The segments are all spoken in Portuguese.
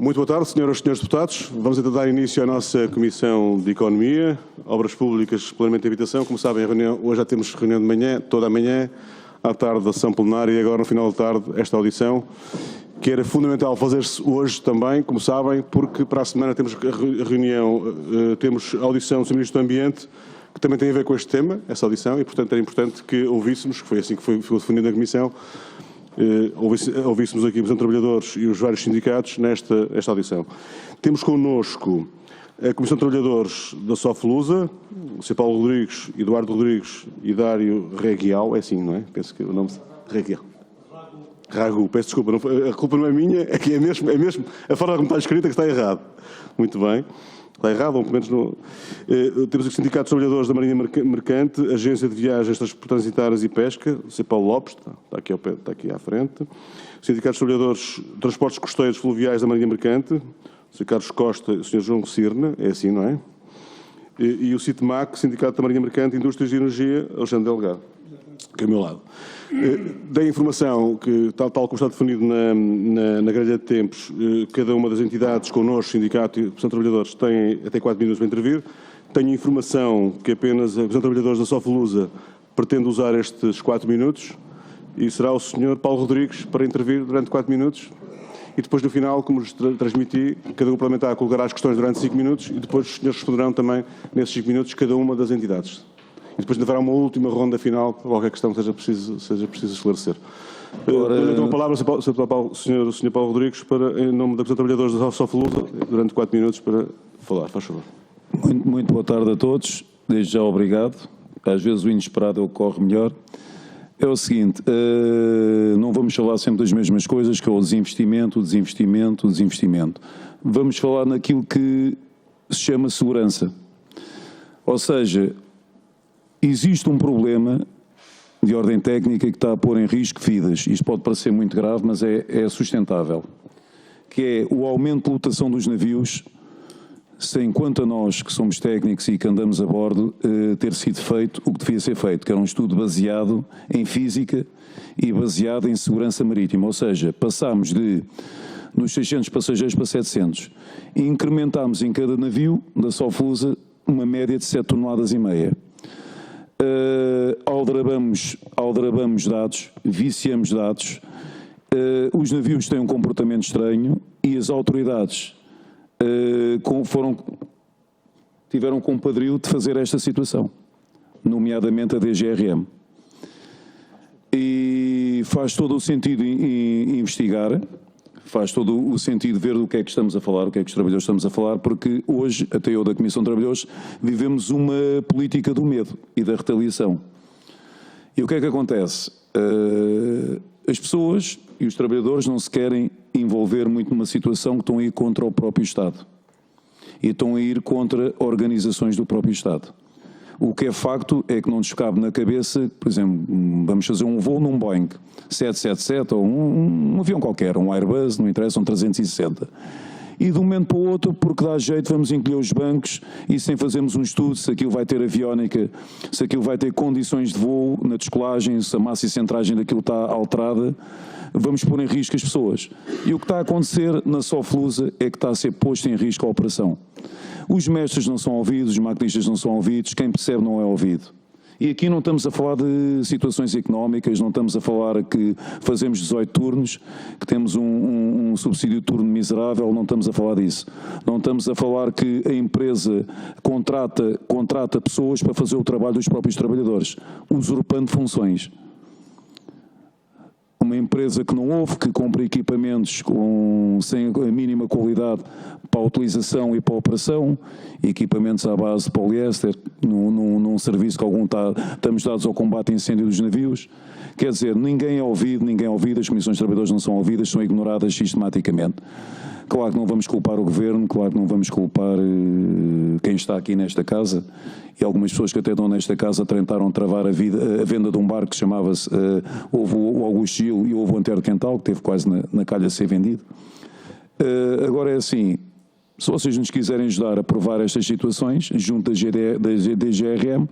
Muito boa tarde, senhoras e senhores deputados. Vamos então dar início à nossa Comissão de Economia, Obras Públicas, Planeamento e Habitação. Como sabem, hoje já temos reunião de manhã, toda a manhã, à tarde a sessão plenária e agora no final da tarde esta audição, que era fundamental fazer-se hoje também, como sabem, porque para a semana temos a reunião, temos a audição do Sr. Ministro do Ambiente, que também tem a ver com este tema, essa audição, e portanto era importante que ouvíssemos, que foi assim que foi definido na Comissão, ouvíssemos aqui os trabalhadores e os vários sindicatos nesta audição. Temos connosco a Comissão de Trabalhadores da Soflusa, o Sr. Paulo Rodrigues, Eduardo Rodrigues e Dário Reguial, é assim, não é? Penso que o nome é Reguial. Ragu, peço desculpa, a culpa não é minha, é que é mesmo a forma como está escrita que está errado. Muito bem. Está errado, ou pelo menos não. Temos os sindicatos de trabalhadores da Marinha Mercante, Agência de Viagens Transitárias e Pesca, o Sr. Paulo Lopes, está aqui à frente. Sindicatos de Trabalhadores de Transportes Costeiros Fluviais da Marinha Mercante, o Sr. Carlos Costa e o Sr. João Cirne, é assim, não é? E o CITMAC, Sindicato da Marinha Mercante, Indústrias e Energia, Alexandre Delgado, que é ao meu lado. Dei informação que, tal como está definido na grelha de tempos, cada uma das entidades, connosco, sindicato e Comissão de Trabalhadores, tem até 4 minutos para intervir. Tenho informação que apenas a Comissão de Trabalhadores da Soflusa pretende usar estes 4 minutos e será o Sr. Paulo Rodrigues para intervir durante 4 minutos. E depois, no final, como vos transmiti, cada um parlamentar colocará as questões durante 5 minutos e depois os senhores responderão também, nesses 5 minutos, cada uma das entidades. E depois haverá uma última ronda final para qualquer questão que seja preciso esclarecer. Dou a palavra ao Sr. Paulo Rodrigues, em nome da Comissão de Trabalhadores da Soflusa, durante 4 minutos para falar. Faz favor. Muito boa tarde a todos. Desde já obrigado. Às vezes o inesperado ocorre melhor. É o seguinte, não vamos falar sempre das mesmas coisas, que é o desinvestimento. Vamos falar naquilo que se chama segurança. Ou seja, existe um problema de ordem técnica que está a pôr em risco vidas. Isto pode parecer muito grave, mas é sustentável. Que é o aumento de lotação dos navios, sem quanto a nós que somos técnicos e que andamos a bordo, ter sido feito o que devia ser feito, que era um estudo baseado em física e baseado em segurança marítima. Ou seja, passámos dos 600 passageiros para 700 e incrementámos em cada navio da Soflusa uma média de 7,5 toneladas. Aldrabamos dados, viciamos dados, os navios têm um comportamento estranho e as autoridades tiveram compadrio de fazer esta situação, nomeadamente a DGRM. E faz todo o sentido investigar, faz todo o sentido ver do que é que estamos a falar, o que é que os trabalhadores estamos a falar, porque hoje, até eu da Comissão de Trabalhadores, vivemos uma política do medo e da retaliação. E o que é que acontece? As pessoas e os trabalhadores não se querem envolver muito numa situação que estão a ir contra o próprio Estado. E estão a ir contra organizações do próprio Estado. O que é facto é que não nos cabe na cabeça, por exemplo, vamos fazer um voo num Boeing 777 ou um avião qualquer, um Airbus, não interessa, um 360. E de um momento para o outro, porque dá jeito, vamos encolher os bancos e sem fazermos um estudo se aquilo vai ter aviónica, se aquilo vai ter condições de voo na descolagem, se a massa e centragem daquilo está alterada, vamos pôr em risco as pessoas. E o que está a acontecer na Soflusa é que está a ser posto em risco a operação. Os mestres não são ouvidos, os maquinistas não são ouvidos, quem percebe não é ouvido. E aqui não estamos a falar de situações económicas, não estamos a falar que fazemos 18 turnos, que temos um subsídio de turno miserável, não estamos a falar disso. Não estamos a falar que a empresa contrata pessoas para fazer o trabalho dos próprios trabalhadores, usurpando funções. Uma empresa que não houve, que compra equipamentos sem a mínima qualidade para a utilização e para a operação, equipamentos à base de poliéster, num serviço que estamos dados ao combate a incêndio dos navios. Quer dizer, ninguém é ouvido, as comissões de trabalhadores não são ouvidas, são ignoradas sistematicamente. Claro que não vamos culpar o Governo, claro que não vamos culpar quem está aqui nesta casa, e algumas pessoas que até estão nesta casa tentaram travar a venda de um barco que chamava-se, houve o Augusto Gil e houve o Antero Quental, que teve quase na calha de ser vendido. Agora é assim, se vocês nos quiserem ajudar a provar estas situações, junto da DGRM,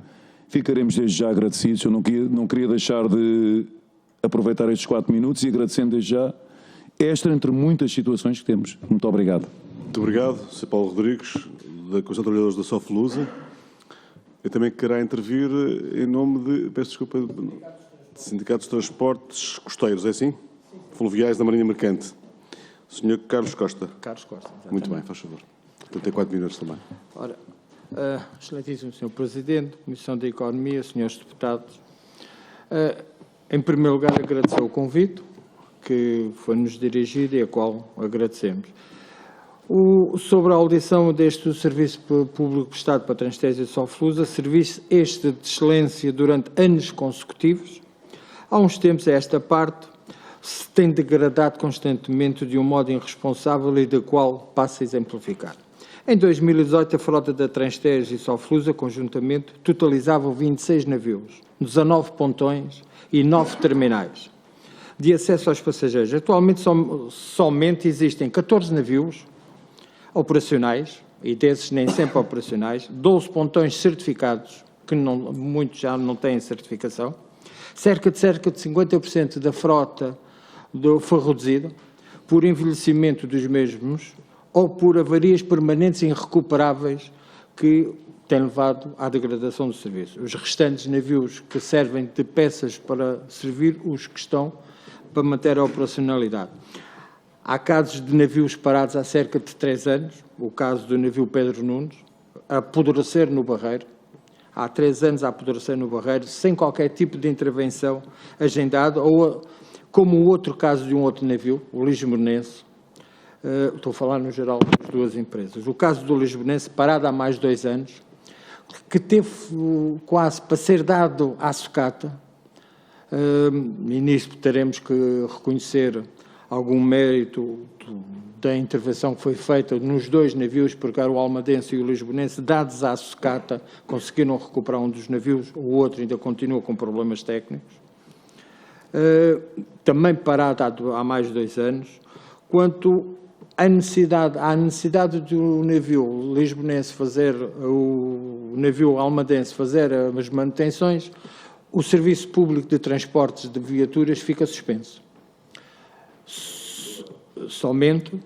ficaremos desde já agradecidos. Eu não queria deixar de aproveitar estes 4 minutos e agradecendo desde já Esta entre muitas situações que temos. Muito obrigado. Muito obrigado, Sr. Paulo Rodrigues, da Comissão de Trabalhadores da Soflusa. Eu também quero intervir em nome de, peço desculpa, de Sindicatos de Transportes Costeiros, é assim? Fluviais da Marinha Mercante. Sr. Carlos Costa. Carlos Costa, exatamente. Muito bem, faz favor. Portanto, tem 4 minutos também. Ora, excelentíssimo Sr. Presidente, Comissão da Economia, Srs. Deputados, em primeiro lugar agradecer o convite que foi-nos dirigido e a qual agradecemos. Sobre a audição deste Serviço Público Prestado para Transtésia e Soflusa, serviço este de excelência durante anos consecutivos, há uns tempos a esta parte se tem degradado constantemente de um modo irresponsável e da qual passo a exemplificar. Em 2018, a frota da Transtésia e Soflusa, conjuntamente, totalizavam 26 navios, 19 pontões e 9 terminais de acesso aos passageiros. Atualmente, somente existem 14 navios operacionais, e desses nem sempre operacionais, 12 pontões certificados, que muitos já não têm certificação, cerca de 50% da frota foi reduzida por envelhecimento dos mesmos ou por avarias permanentes e irrecuperáveis que têm levado à degradação do serviço. Os restantes navios que servem de peças para servir os que estão para manter a operacionalidade. Há casos de navios parados há cerca de 3 anos, o caso do navio Pedro Nunes, a apodrecer no Barreiro, há 3 anos a apodrecer no Barreiro, sem qualquer tipo de intervenção agendada, ou como o outro caso de um outro navio, o Lisbonense, estou a falar no geral das duas empresas, o caso do Lisbonense, parado há mais de 2 anos, que teve quase para ser dado à sucata, e nisso teremos que reconhecer algum mérito da intervenção que foi feita nos 2 navios, porque era o Almadense e o Lisbonense, dados à sucata, conseguiram recuperar um dos navios, o outro ainda continua com problemas técnicos. Também parado há mais de 2 anos, quanto à necessidade do navio lisbonense fazer, o navio almadense fazer as manutenções, o Serviço Público de Transportes de Viaturas fica suspenso. Somente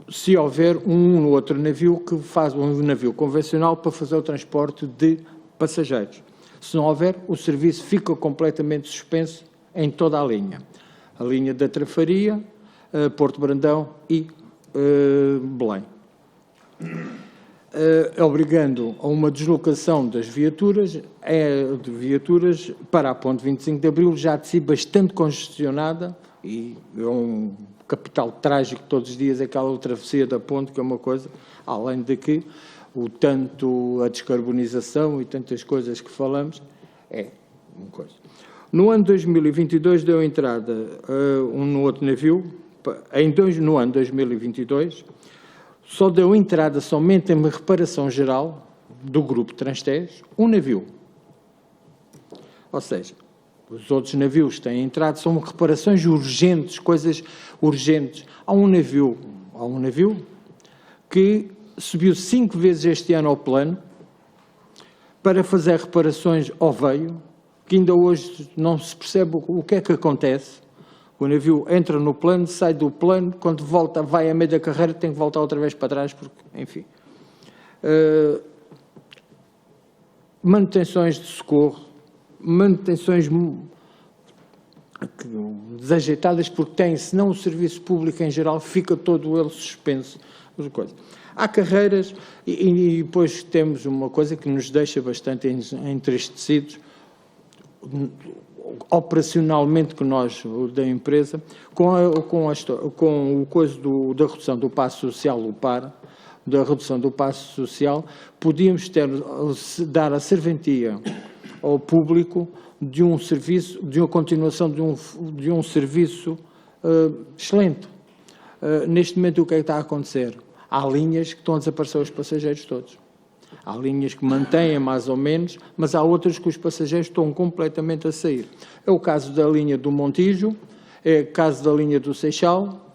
se houver um outro navio que faz um navio convencional para fazer o transporte de passageiros. Se não houver, o serviço fica completamente suspenso em toda a linha da Trafaria, Porto Brandão e Belém. Obrigando a uma deslocação das viaturas, para a ponte 25 de Abril, já de si bastante congestionada, e é um capital trágico todos os dias aquela travessia da ponte, que é uma coisa, além de que tanto a descarbonização e tantas coisas que falamos, é uma coisa. No ano 2022 deu entrada no outro navio, no ano 2022, só deu entrada somente em reparação geral do grupo Transtejo, um navio. Ou seja, os outros navios que têm entrado são reparações urgentes, coisas urgentes. Há um navio que subiu 5 vezes este ano ao plano para fazer reparações ao veio, que ainda hoje não se percebe o que é que acontece. O navio entra no plano, sai do plano, quando volta, vai a meio da carreira, tem que voltar outra vez para trás, porque, enfim. Manutenções de socorro, manutenções desajeitadas, porque senão o serviço público em geral fica todo ele suspenso. Há carreiras e depois temos uma coisa que nos deixa bastante entristecidos, operacionalmente, que nós, da empresa, com o coisa da redução do passo social, o PAR, da redução do passo social, podíamos dar a serventia ao público de um serviço, de uma continuação de um serviço excelente. Neste momento, o que é que está a acontecer? Há linhas que estão a desaparecer os passageiros todos. Há linhas que mantêm mais ou menos, mas há outras que os passageiros estão completamente a sair. É o caso da linha do Montijo, é o caso da linha do Seixal,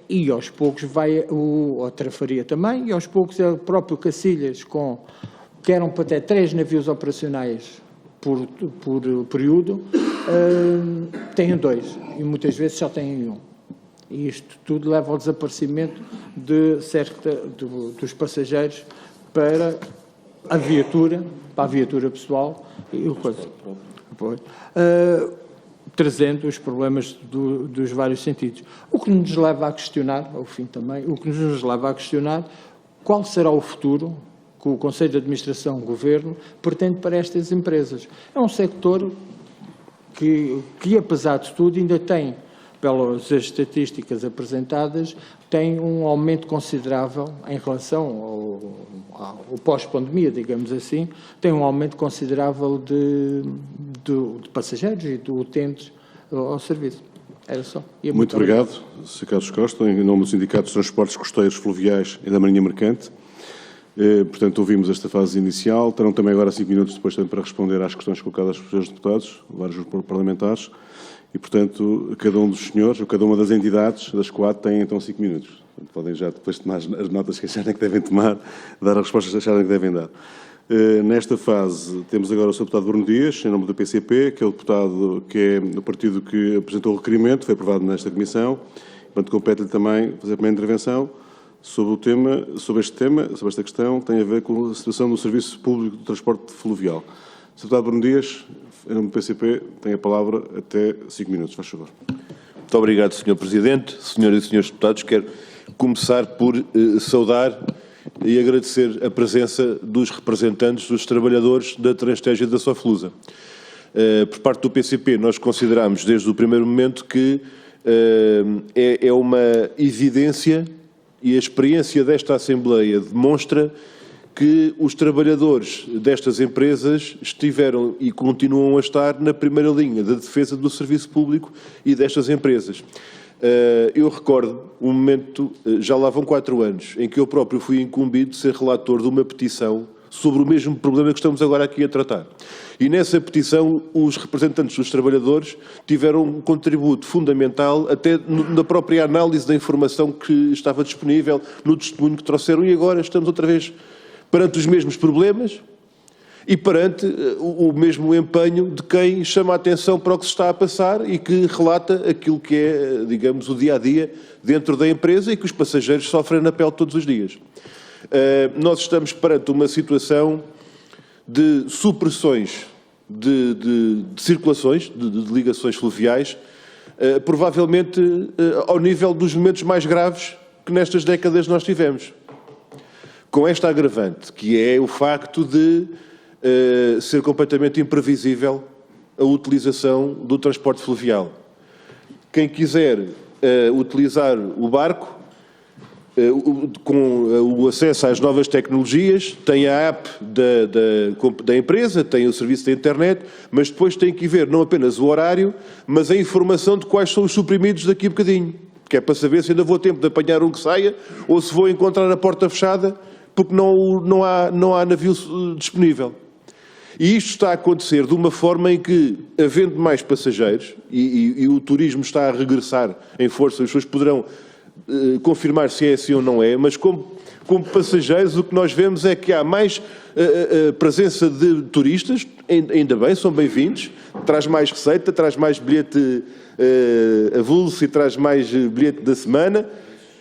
e aos poucos vai a Trafaria também, e aos poucos é o próprio Cacilhas, que eram para até 3 navios operacionais por período, têm 2, e muitas vezes só têm 1. E isto tudo leva ao desaparecimento de dos passageiros para a viatura pessoal e o coisa. Trazendo os problemas dos vários sentidos. O que nos leva a questionar, ao fim também, qual será o futuro que o Conselho de Administração, o Governo, pretende para estas empresas. É um sector que apesar de tudo, ainda tem, pelas estatísticas apresentadas, tem um aumento considerável em relação ao pós-pandemia, digamos assim, tem um aumento considerável de passageiros e de utentes ao serviço. Era só. Muito obrigado, Sr. Carlos Costa, em nome do Sindicato dos Transportes Costeiros Fluviais e da Marinha Mercante. Portanto, ouvimos esta fase inicial. Terão também agora 5 minutos depois também para responder às questões colocadas pelos senhores deputados, vários grupos parlamentares. E, portanto, cada um dos senhores, ou cada uma das entidades das 4, tem então 5 minutos. Portanto, podem já depois tomar as notas que acharem que devem tomar, dar as respostas que acharem que devem dar. Nesta fase, temos agora o Sr. Deputado Bruno Dias, em nome do PCP, que é o deputado que é o partido que apresentou o requerimento, foi aprovado nesta comissão. Portanto, compete-lhe também fazer a primeira intervenção sobre esta questão, que tem a ver com a situação do Serviço Público de Transporte Fluvial. Sr. Deputado Bruno Dias, em nome do PCP, tem a palavra até 5 minutos, faz favor. Muito obrigado, Sr. Presidente. Senhoras e senhores deputados, quero começar por saudar e agradecer a presença dos representantes dos trabalhadores da Transteja e da Soflusa. Por parte do PCP, nós consideramos desde o primeiro momento que é uma evidência e a experiência desta Assembleia demonstra que os trabalhadores destas empresas estiveram e continuam a estar na primeira linha da defesa do serviço público e destas empresas. Eu recordo um momento, já lá vão 4 anos, em que eu próprio fui incumbido de ser relator de uma petição sobre o mesmo problema que estamos agora aqui a tratar. E nessa petição, os representantes dos trabalhadores tiveram um contributo fundamental, até na própria análise da informação que estava disponível, no testemunho que trouxeram, e agora estamos outra vez perante os mesmos problemas e perante o mesmo empenho de quem chama a atenção para o que se está a passar e que relata aquilo que é, digamos, o dia-a-dia dentro da empresa e que os passageiros sofrem na pele todos os dias. Nós estamos perante uma situação de supressões de circulações, de ligações fluviais, provavelmente ao nível dos momentos mais graves que nestas décadas nós tivemos. Com esta agravante, que é o facto de ser completamente imprevisível a utilização do transporte fluvial. Quem quiser utilizar o barco, com o acesso às novas tecnologias, tem a app da empresa, tem o serviço da internet, mas depois tem que ver não apenas o horário, mas a informação de quais são os suprimidos daqui a bocadinho, que é para saber se ainda vou a tempo de apanhar um que saia ou se vou encontrar a porta fechada porque não há navio disponível. E isto está a acontecer de uma forma em que, havendo mais passageiros, e o turismo está a regressar em força, as pessoas poderão confirmar se é assim ou não é, mas como passageiros o que nós vemos é que há mais presença de turistas, ainda bem, são bem-vindos, traz mais receita, traz mais bilhete avulso e traz mais bilhete da semana,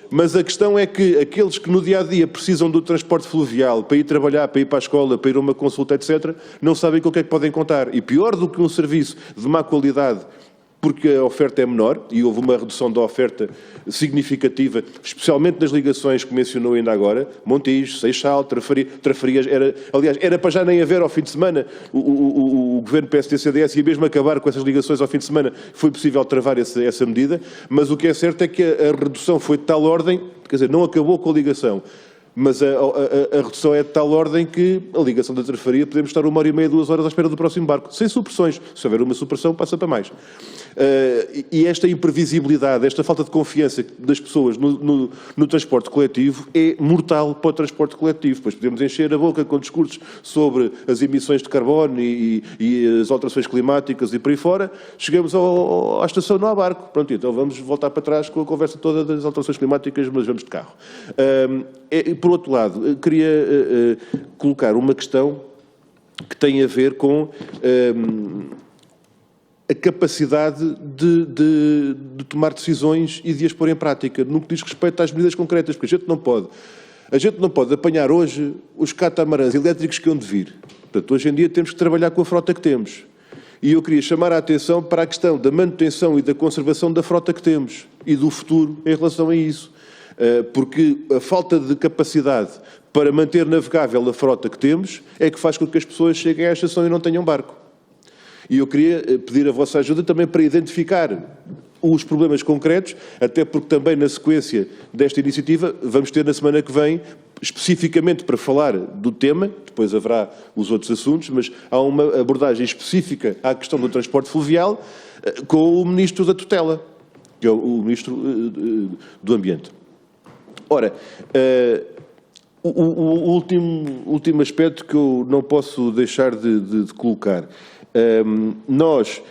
mas a questão é que aqueles que no dia-a-dia precisam do transporte fluvial para ir trabalhar, para ir para a escola, para ir a uma consulta, etc., não sabem com o que é que podem contar. E pior do que um serviço de má qualidade, porque a oferta é menor, e houve uma redução da oferta significativa, especialmente nas ligações que mencionou ainda agora, Montijo, Seixal, Trafarias, era para já nem haver ao fim de semana. O governo PSD-CDS ia mesmo acabar com essas ligações ao fim de semana, foi possível travar essa medida, mas o que é certo é que a redução foi de tal ordem, quer dizer, não acabou com a ligação, mas a redução é de tal ordem que a ligação da Trafaria podemos estar 1h30, 2 horas à espera do próximo barco, sem supressões. Se houver uma supressão, passa para mais. E esta imprevisibilidade, esta falta de confiança das pessoas no transporte coletivo é mortal para o transporte coletivo. Pois podemos encher a boca com discursos sobre as emissões de carbono e as alterações climáticas e por aí fora. Chegamos à estação, não há barco. Pronto, então vamos voltar para trás com a conversa toda das alterações climáticas, mas vamos de carro. Por outro lado, queria colocar uma questão que tem a ver com a capacidade de tomar decisões e de as pôr em prática, no que diz respeito às medidas concretas, porque a gente não pode apanhar hoje os catamarãs elétricos que hão de vir. Portanto, hoje em dia temos que trabalhar com a frota que temos. E eu queria chamar a atenção para a questão da manutenção e da conservação da frota que temos e do futuro em relação a isso. Porque a falta de capacidade para manter navegável a frota que temos é que faz com que as pessoas cheguem à estação e não tenham barco. E eu queria pedir a vossa ajuda também para identificar os problemas concretos, até porque também na sequência desta iniciativa vamos ter na semana que vem, especificamente para falar do tema, depois haverá os outros assuntos, mas há uma abordagem específica à questão do transporte fluvial com o Ministro da Tutela, que é o Ministro do Ambiente. Ora, o último aspecto que eu não posso deixar de colocar. Nós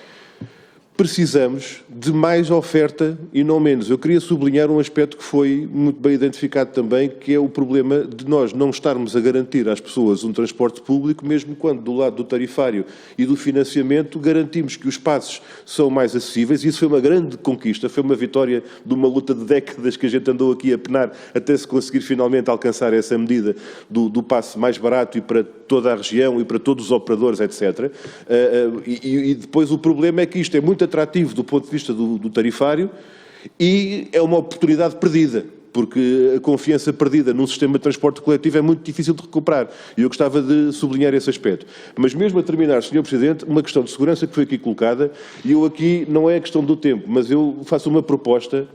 precisamos de mais oferta e não menos. Eu queria sublinhar um aspecto que foi muito bem identificado também, que é o problema de nós não estarmos a garantir às pessoas um transporte público, mesmo quando do lado do tarifário e do financiamento garantimos que os passos são mais acessíveis. E isso foi uma grande conquista, foi uma vitória de uma luta de décadas que a gente andou aqui a penar até se conseguir finalmente alcançar essa medida do passe mais barato e para toda a região e para todos os operadores, etc. E depois o problema é que isto é muito atrativo do ponto de vista do tarifário e é uma oportunidade perdida, porque a confiança perdida num sistema de transporte coletivo é muito difícil de recuperar. E eu gostava de sublinhar esse aspecto. Mas mesmo a terminar, Sr. Presidente, uma questão de segurança que foi aqui colocada, e eu aqui não é a questão do tempo, mas eu faço uma proposta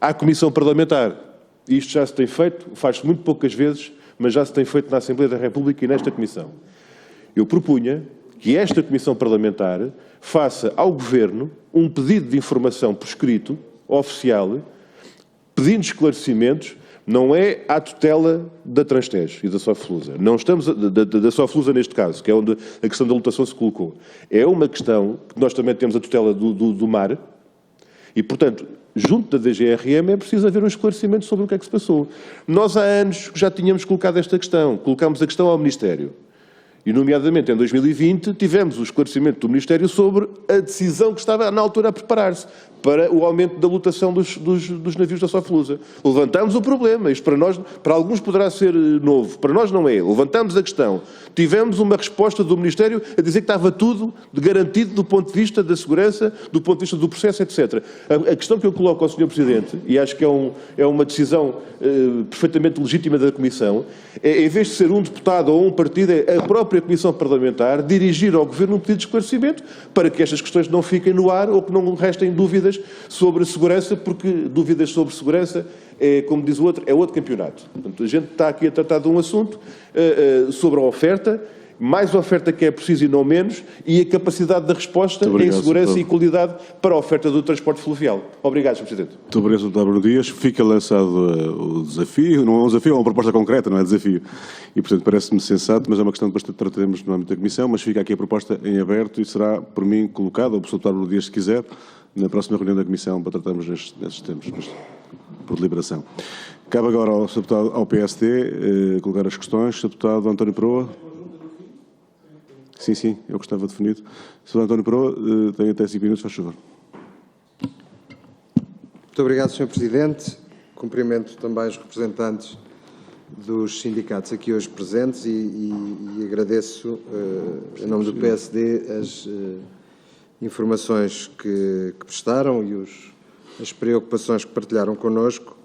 à Comissão Parlamentar. Isto já se tem feito, faz-se muito poucas vezes, mas já se tem feito na Assembleia da República e nesta Comissão. Eu propunha que esta Comissão Parlamentar faça ao Governo um pedido de informação por escrito, oficial, pedindo esclarecimentos, não é à tutela da Transtejo e da Soflusa. Não estamos da Soflusa neste caso, que é onde a questão da lotação se colocou. É uma questão que nós também temos a tutela do mar e, portanto, junto da DGRM é preciso haver um esclarecimento sobre o que é que se passou. Nós há anos já tínhamos colocado esta questão, colocámos a questão ao Ministério. E, nomeadamente, em 2020, tivemos o esclarecimento do Ministério sobre a decisão que estava, na altura, a preparar-se para o aumento da lotação dos navios da Soflusa. Levantámos o problema. Isto para alguns poderá ser novo. Para nós não é. Levantámos a questão. Tivemos uma resposta do Ministério a dizer que estava tudo garantido do ponto de vista da segurança, do ponto de vista do processo, etc. A questão que eu coloco ao Sr. Presidente, e acho que é uma decisão perfeitamente legítima da Comissão, é, em vez de ser um deputado ou um partido, é a própria Comissão Parlamentar dirigir ao Governo um pedido de esclarecimento para que estas questões não fiquem no ar ou que não restem dúvidas sobre segurança, porque dúvidas sobre segurança é, como diz o outro, é outro campeonato. Portanto, a gente está aqui a tratar de um assunto sobre a oferta, mais oferta que é preciso e não menos, e a capacidade da resposta em segurança e qualidade para a oferta do transporte fluvial. Obrigado, Sr. Presidente. Muito obrigado, Sr. Bruno Dias. Fica lançado o desafio, não é um desafio, é uma proposta concreta, não é desafio. E, portanto, parece-me sensato, mas é uma questão que bastante trataremos no âmbito da Comissão, mas fica aqui a proposta em aberto e será, por mim, colocada, ou por Sr. Bruno Dias, se quiser, na próxima reunião da Comissão para tratarmos nestes temas, por deliberação. Cabe agora ao Sr. Deputado, ao PSD, colocar as questões. Sr. Deputado António Peroa. Sim, eu gostava definido. Sr. António Peroa, tem até 5 minutos, faz favor. Muito obrigado, Sr. Presidente. Cumprimento também os representantes dos sindicatos aqui hoje presentes e agradeço, em nome do PSD, as informações que prestaram e as preocupações que partilharam connosco.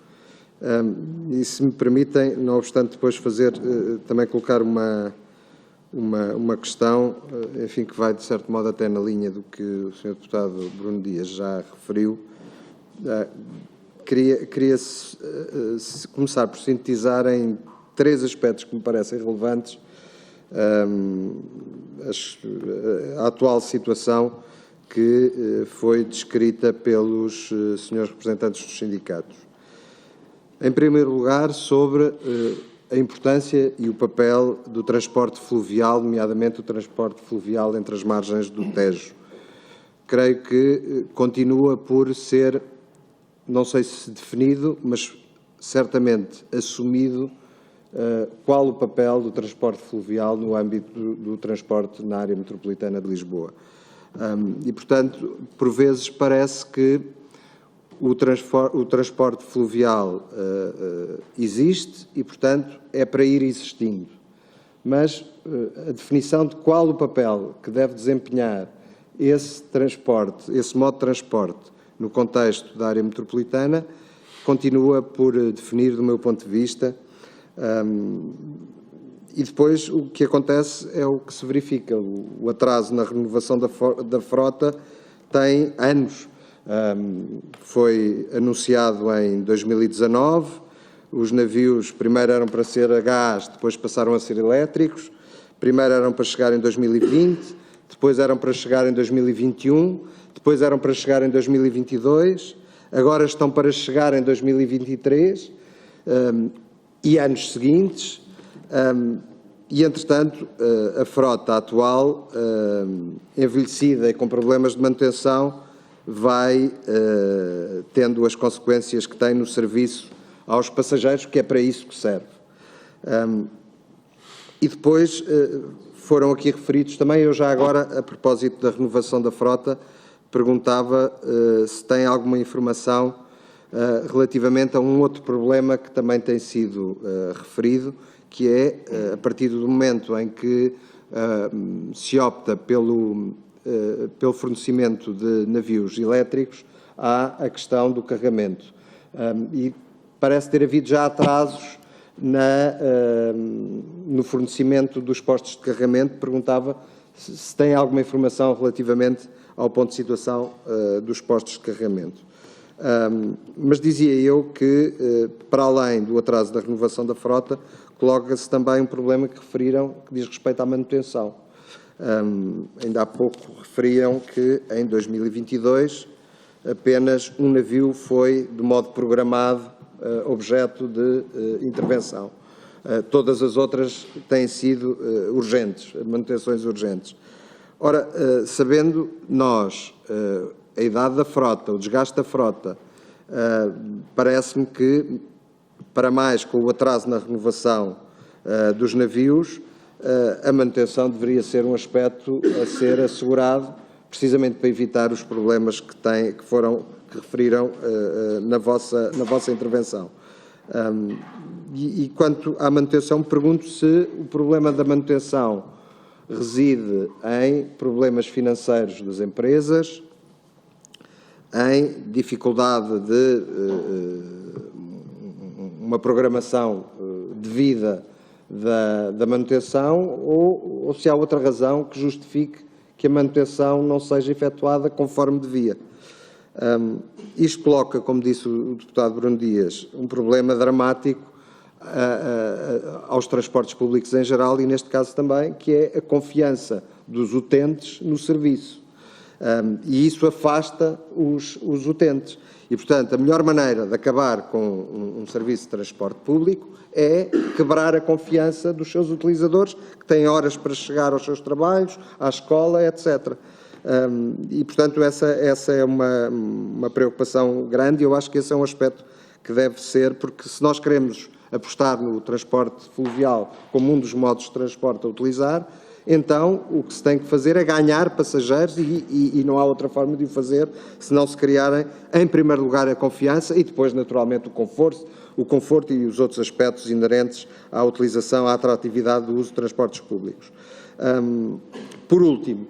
E, se me permitem, não obstante depois também colocar uma questão, enfim, que vai, de certo modo, até na linha do que o Sr. Deputado Bruno Dias já referiu. Queria começar por sintetizar em 3 aspectos que me parecem relevantes a atual situação que foi descrita pelos senhores representantes dos sindicatos. Em primeiro lugar, sobre a importância e o papel do transporte fluvial, nomeadamente o transporte fluvial entre as margens do Tejo. Creio que continua por ser, não sei se definido, mas certamente assumido, qual o papel do transporte fluvial no âmbito do transporte na área metropolitana de Lisboa. E, portanto, por vezes parece que o transporte fluvial existe e, portanto, é para ir existindo. Mas a definição de qual o papel que deve desempenhar esse transporte, esse modo de transporte, no contexto da área metropolitana, continua por definir, do meu ponto de vista. E depois o que acontece é o que se verifica. O atraso na renovação da frota tem anos. Foi anunciado em 2019, os navios primeiro eram para ser a gás, depois passaram a ser elétricos, primeiro eram para chegar em 2020, depois eram para chegar em 2021, depois eram para chegar em 2022, agora estão para chegar em 2023 e anos seguintes. E, entretanto, a frota atual, envelhecida e com problemas de manutenção, vai tendo as consequências que tem no serviço aos passageiros, que é para isso que serve. E depois foram aqui referidos também, eu já agora, a propósito da renovação da frota, perguntava se tem alguma informação relativamente a um outro problema que também tem sido referido, que é, a partir do momento em que se opta pelo fornecimento de navios elétricos, há a questão do carregamento. E parece ter havido já atrasos no fornecimento dos postos de carregamento. Perguntava se tem alguma informação relativamente ao ponto de situação dos postos de carregamento. Mas dizia eu que, para além do atraso da renovação da frota, coloca-se também um problema que referiram, que diz respeito à manutenção. Ainda há pouco referiam que em 2022 apenas um navio foi, de modo programado, objeto de intervenção. Todas as outras têm sido urgentes, manutenções urgentes. Ora, sabendo nós a idade da frota, o desgaste da frota, parece-me que, para mais com o atraso na renovação dos navios, a manutenção deveria ser um aspecto a ser assegurado, precisamente para evitar os problemas que referiram na vossa intervenção. E quanto à manutenção, me pergunto se o problema da manutenção reside em problemas financeiros das empresas, em dificuldade de uma programação devida da manutenção, ou se há outra razão que justifique que a manutenção não seja efetuada conforme devia. Isto coloca, como disse o deputado Bruno Dias, um problema dramático aos transportes públicos em geral e, neste caso também, que é a confiança dos utentes no serviço. E isso afasta os utentes. E, portanto, a melhor maneira de acabar com um serviço de transporte público é quebrar a confiança dos seus utilizadores, que têm horas para chegar aos seus trabalhos, à escola, etc. E, portanto, essa é uma preocupação grande e eu acho que esse é um aspecto que deve ser, porque se nós queremos apostar no transporte fluvial como um dos modos de transporte a utilizar, então o que se tem que fazer é ganhar passageiros e não há outra forma de o fazer se não se criarem, em primeiro lugar, a confiança e depois, naturalmente, o conforto e os outros aspectos inerentes à utilização, à atratividade do uso de transportes públicos. Por último,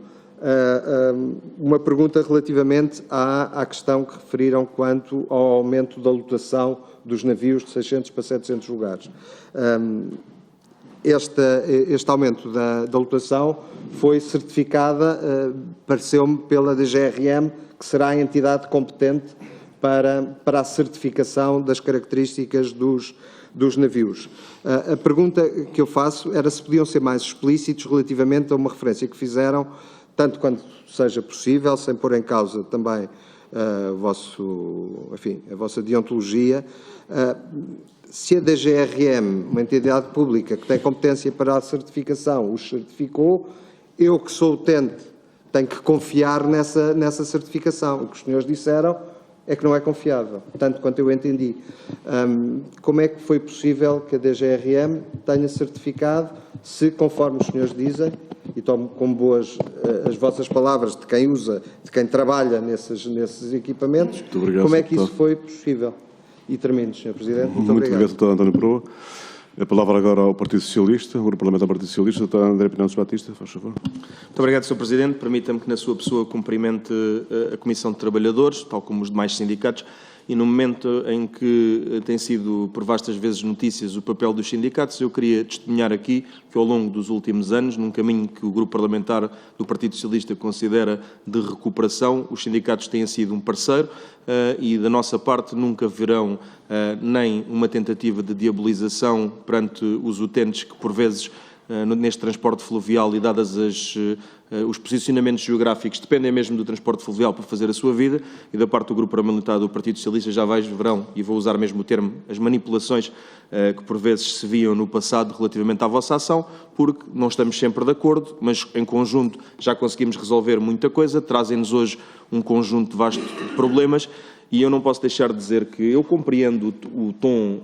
uma pergunta relativamente à questão que referiram quanto ao aumento da lotação dos navios de 600 para 700 lugares. Este aumento da lotação foi certificada, pareceu-me, pela DGRM, que será a entidade competente para a certificação das características dos navios. A pergunta que eu faço era se podiam ser mais explícitos relativamente a uma referência que fizeram, tanto quanto seja possível, sem pôr em causa também a vossa deontologia, se a DGRM, uma entidade pública que tem competência para a certificação, os certificou, eu que sou utente tenho que confiar nessa certificação. O que os senhores disseram é que não é confiável, tanto quanto eu entendi. Como é que foi possível que a DGRM tenha certificado se, conforme os senhores dizem, e tomo como boas as vossas palavras de quem usa, de quem trabalha nesses equipamentos. Muito obrigado, Como é Sr. que isso Deputado. foi possível? E termino, Sr. Presidente. Muito Muito obrigado, obrigado. Dr. António Proa. A palavra agora ao Partido Socialista, o Grupo Parlamentar do Partido Socialista, Dr. André Pinão dos Batista, faz favor. Muito obrigado, Sr. Presidente. Permita-me que, na sua pessoa, cumprimente a Comissão de Trabalhadores, tal como os demais sindicatos, e no momento em que tem sido, por vastas vezes, notícias o papel dos sindicatos, eu queria testemunhar aqui que, ao longo dos últimos anos, num caminho que o Grupo Parlamentar do Partido Socialista considera de recuperação, os sindicatos têm sido um parceiro e, da nossa parte, nunca verão nem uma tentativa de diabolização perante os utentes que, por vezes, neste transporte fluvial e dadas os posicionamentos geográficos, dependem mesmo do transporte fluvial para fazer a sua vida, e da parte do Grupo Parlamentar do Partido Socialista já verão, e vou usar mesmo o termo, as manipulações que por vezes se viam no passado relativamente à vossa ação, porque não estamos sempre de acordo, mas em conjunto já conseguimos resolver muita coisa, trazem-nos hoje um conjunto vasto de problemas. E eu não posso deixar de dizer que eu compreendo o tom,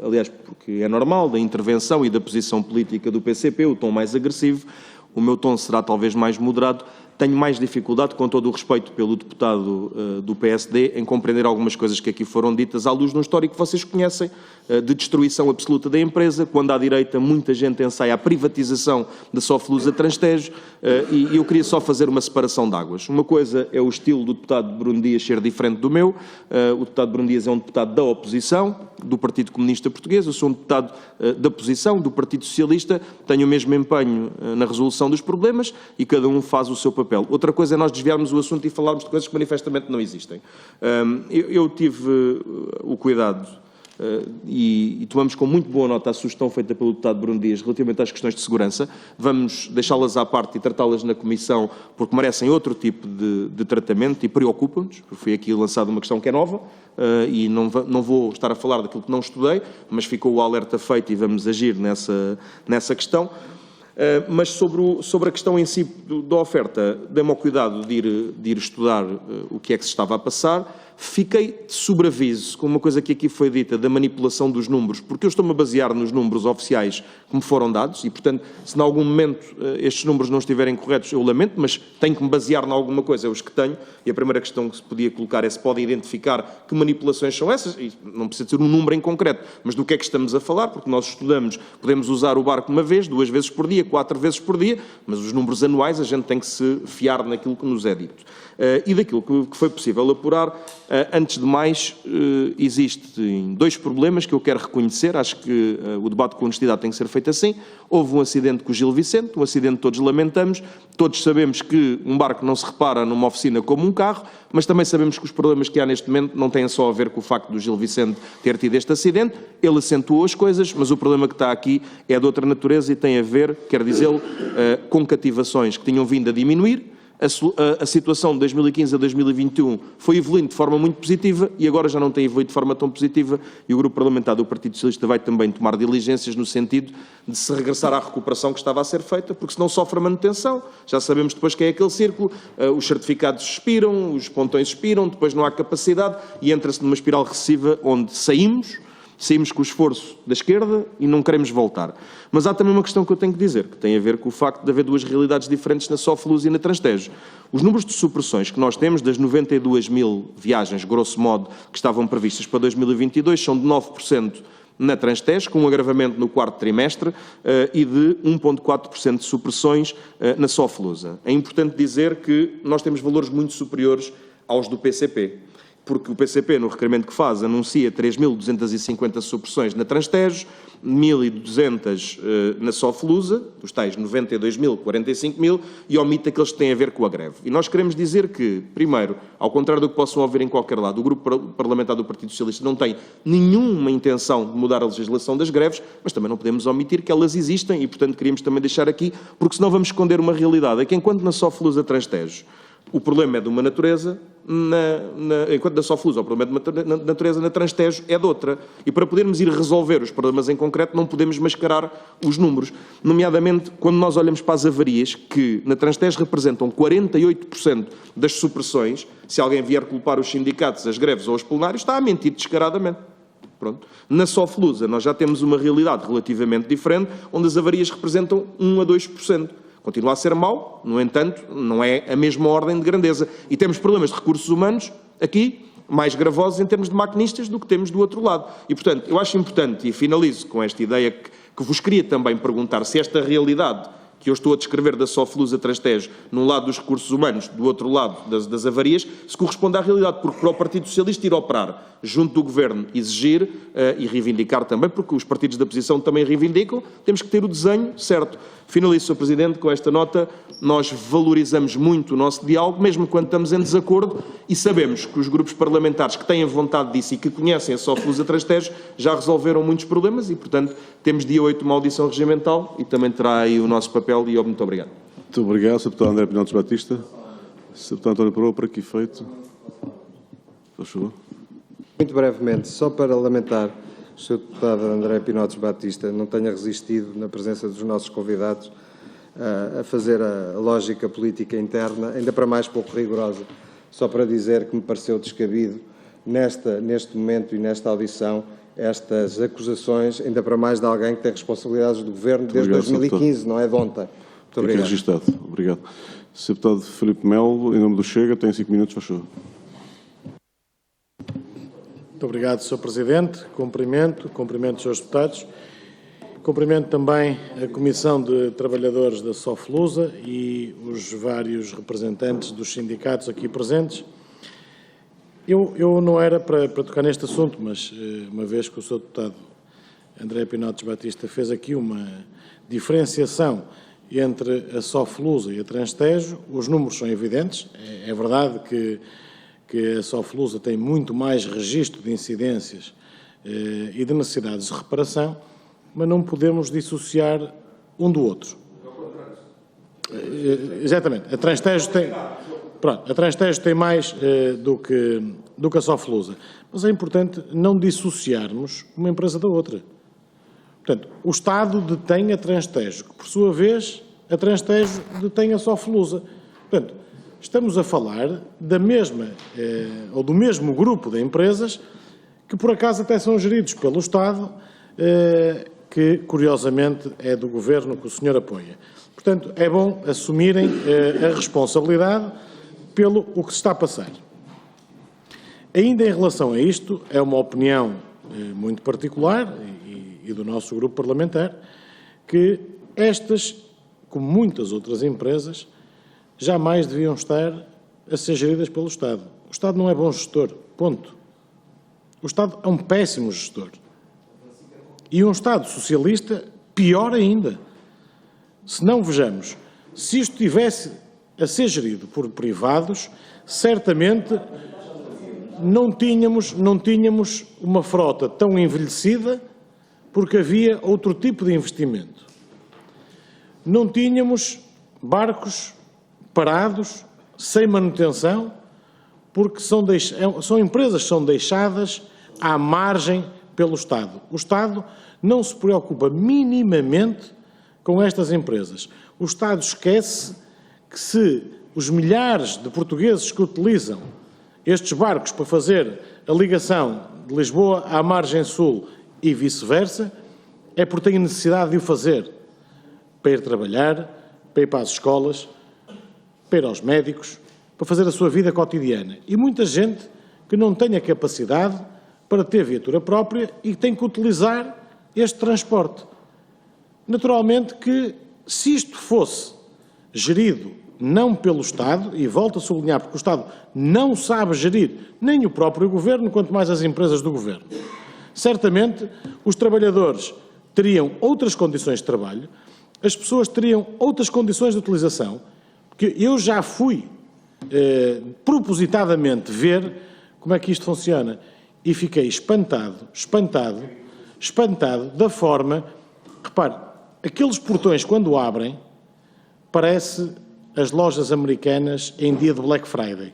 aliás, porque é normal, da intervenção e da posição política do PCP, o tom mais agressivo. O meu tom será talvez mais moderado. Tenho mais dificuldade, com todo o respeito pelo deputado do PSD, em compreender algumas coisas que aqui foram ditas à luz de um histórico que vocês conhecem, de destruição absoluta da empresa, quando à direita muita gente ensaia a privatização da Sofluza Transtejo, e eu queria só fazer uma separação de águas. Uma coisa é o estilo do deputado Bruno Dias ser diferente do meu. O deputado Bruno Dias é um deputado da oposição, do Partido Comunista Português, eu sou um deputado da posição, do Partido Socialista, tenho o mesmo empenho na resolução dos problemas e cada um faz o seu papel. Outra coisa é nós desviarmos o assunto e falarmos de coisas que manifestamente não existem. Eu tive o cuidado e tomamos com muito boa nota a sugestão feita pelo deputado Bruno Dias relativamente às questões de segurança. Vamos deixá-las à parte e tratá-las na Comissão, porque merecem outro tipo de tratamento e preocupam-nos, porque foi aqui lançada uma questão que é nova e não vou estar a falar daquilo que não estudei, mas ficou o alerta feito e vamos agir nessa questão. Mas sobre a questão em si da oferta, dê-me ao cuidado de ir estudar o que é que se estava a passar. Fiquei de sobreaviso com uma coisa que aqui foi dita, da manipulação dos números, porque eu estou-me a basear nos números oficiais que me foram dados e, portanto, se em algum momento estes números não estiverem corretos, eu lamento, mas tenho que me basear em alguma coisa, é os que tenho, e a primeira questão que se podia colocar é se podem identificar que manipulações são essas, e não precisa ser um número em concreto, mas do que é que estamos a falar, porque nós estudamos, podemos usar o barco uma vez, 2 vezes por dia, 4 vezes por dia, mas os números anuais a gente tem que se fiar naquilo que nos é dito. E daquilo que foi possível apurar, antes de mais, existem 2 problemas que eu quero reconhecer, acho que o debate com honestidade tem que ser feito assim. Houve um acidente com o Gil Vicente, um acidente que todos lamentamos, todos sabemos que um barco não se repara numa oficina como um carro, mas também sabemos que os problemas que há neste momento não têm só a ver com o facto do Gil Vicente ter tido este acidente, ele acentuou as coisas, mas o problema que está aqui é de outra natureza e tem a ver, quero dizê-lo, com cativações que tinham vindo a diminuir. A situação de 2015 a 2021 foi evoluindo de forma muito positiva e agora já não tem evoluído de forma tão positiva e o Grupo Parlamentar do Partido Socialista vai também tomar diligências no sentido de se regressar à recuperação que estava a ser feita, porque senão sofre a manutenção. Já sabemos depois que é aquele círculo, os certificados expiram, os pontões expiram, depois não há capacidade e entra-se numa espiral recessiva onde saímos com o esforço da esquerda e não queremos voltar. Mas há também uma questão que eu tenho que dizer, que tem a ver com o facto de haver 2 realidades diferentes na Sofluza e na Transtejo. Os números de supressões que nós temos, das 92 mil viagens, grosso modo, que estavam previstas para 2022, são de 9% na Transtejo, com um agravamento no 4º trimestre, e de 1,4% de supressões na Sofluza. É importante dizer que nós temos valores muito superiores aos do PCP. Porque o PCP, no requerimento que faz, anuncia 3.250 supressões na Transtejo, 1.200 na Sofluza, os tais 92.000, 45.000, e omite aqueles que têm a ver com a greve. E nós queremos dizer que, primeiro, ao contrário do que possam ouvir em qualquer lado, o Grupo Parlamentar do Partido Socialista não tem nenhuma intenção de mudar a legislação das greves, mas também não podemos omitir que elas existem e, portanto, queríamos também deixar aqui, porque senão vamos esconder uma realidade. É que enquanto na Sofluza Transtejo o problema é de uma natureza, enquanto na Sofluza o problema é de uma natureza, na Transtejo é de outra. E para podermos ir resolver os problemas em concreto, não podemos mascarar os números. Nomeadamente, quando nós olhamos para as avarias, que na Transtejo representam 48% das supressões, se alguém vier culpar os sindicatos, as greves ou os plenários, está a mentir descaradamente. Pronto. Na Sofluza nós já temos uma realidade relativamente diferente, onde as avarias representam 1 a 2%. Continua a ser mau, no entanto, não é a mesma ordem de grandeza. E temos problemas de recursos humanos aqui, mais gravosos em termos de maquinistas do que temos do outro lado. E, portanto, eu acho importante, e finalizo com esta ideia que vos queria também perguntar, se esta realidade que eu estou a descrever da Sofluza Transtejo, num lado dos recursos humanos, do outro lado das avarias, se corresponde à realidade, porque para o Partido Socialista ir operar junto do Governo, exigir e reivindicar também, porque os partidos da oposição também reivindicam, temos que ter o desenho certo. Finalizo, Sr. Presidente, com esta nota. Nós valorizamos muito o nosso diálogo, mesmo quando estamos em desacordo, e sabemos que os grupos parlamentares que têm vontade disso e que conhecem a Sofluza Transtejo já resolveram muitos problemas e, portanto, temos dia 8 uma audição regimental e também terá aí o nosso papel e muito obrigado. Muito obrigado, Sr. Deputado André Pinotes Batista. Sr. Deputado António Peroa, para que efeito? Faz favor. Muito brevemente, só para lamentar que o Sr. Deputado André Pinotes Batista não tenha resistido, na presença dos nossos convidados, a fazer a lógica política interna, ainda para mais pouco rigorosa, só para dizer que me pareceu descabido, neste momento e nesta audição, estas acusações, ainda para mais de alguém que tem responsabilidades do Governo desde 2015, não é de ontem. Muito obrigado. Registado. Obrigado. Sr. Deputado Filipe Melo, em nome do Chega, tem 5 minutos, faz favor. Muito obrigado, Sr. Presidente. Cumprimento os senhores deputados. Cumprimento também a Comissão de Trabalhadores da Sofluza e os vários representantes dos sindicatos aqui presentes. Eu não era para tocar neste assunto, mas uma vez que o Sr. Deputado André Pinotes Batista fez aqui uma diferenciação entre a Sofluza e a Transtejo, os números são evidentes. É verdade que a Sofluza tem muito mais registro de incidências e de necessidades de reparação, mas não podemos dissociar um do outro. Exatamente. A Transtejo tem mais do que a Sofluza. Mas é importante não dissociarmos uma empresa da outra. Portanto, o Estado detém a Transtejo, que por sua vez a Transtejo detém a Sofluza. Portanto, estamos a falar da mesma, ou do mesmo grupo de empresas que por acaso até são geridos pelo Estado, que curiosamente é do Governo que o senhor apoia. Portanto, é bom assumirem a responsabilidade pelo o que se está a passar. Ainda em relação a isto, é uma opinião muito particular e do nosso grupo parlamentar, que estas, como muitas outras empresas, jamais deviam estar a ser geridas pelo Estado. O Estado não é bom gestor, ponto. O Estado é um péssimo gestor. E um Estado socialista, pior ainda. Se não, vejamos, se isto estivesse a ser gerido por privados, certamente não tínhamos uma frota tão envelhecida, porque havia outro tipo de investimento. Não tínhamos barcos parados, sem manutenção, porque são empresas que são deixadas à margem pelo Estado. O Estado não se preocupa minimamente com estas empresas. O Estado esquece que se os milhares de portugueses que utilizam estes barcos para fazer a ligação de Lisboa à margem sul e vice-versa, é porque têm necessidade de o fazer, para ir trabalhar, para ir para as escolas, para ir aos médicos, para fazer a sua vida cotidiana. E muita gente que não tem a capacidade para ter viatura própria e tem que utilizar este transporte. Naturalmente que, se isto fosse gerido não pelo Estado, e volto a sublinhar, porque o Estado não sabe gerir nem o próprio Governo, quanto mais as empresas do Governo, certamente os trabalhadores teriam outras condições de trabalho, as pessoas teriam outras condições de utilização, porque eu já fui propositadamente ver como é que isto funciona e fiquei espantado da forma, repare, aqueles portões quando abrem, parece as lojas americanas em dia de Black Friday.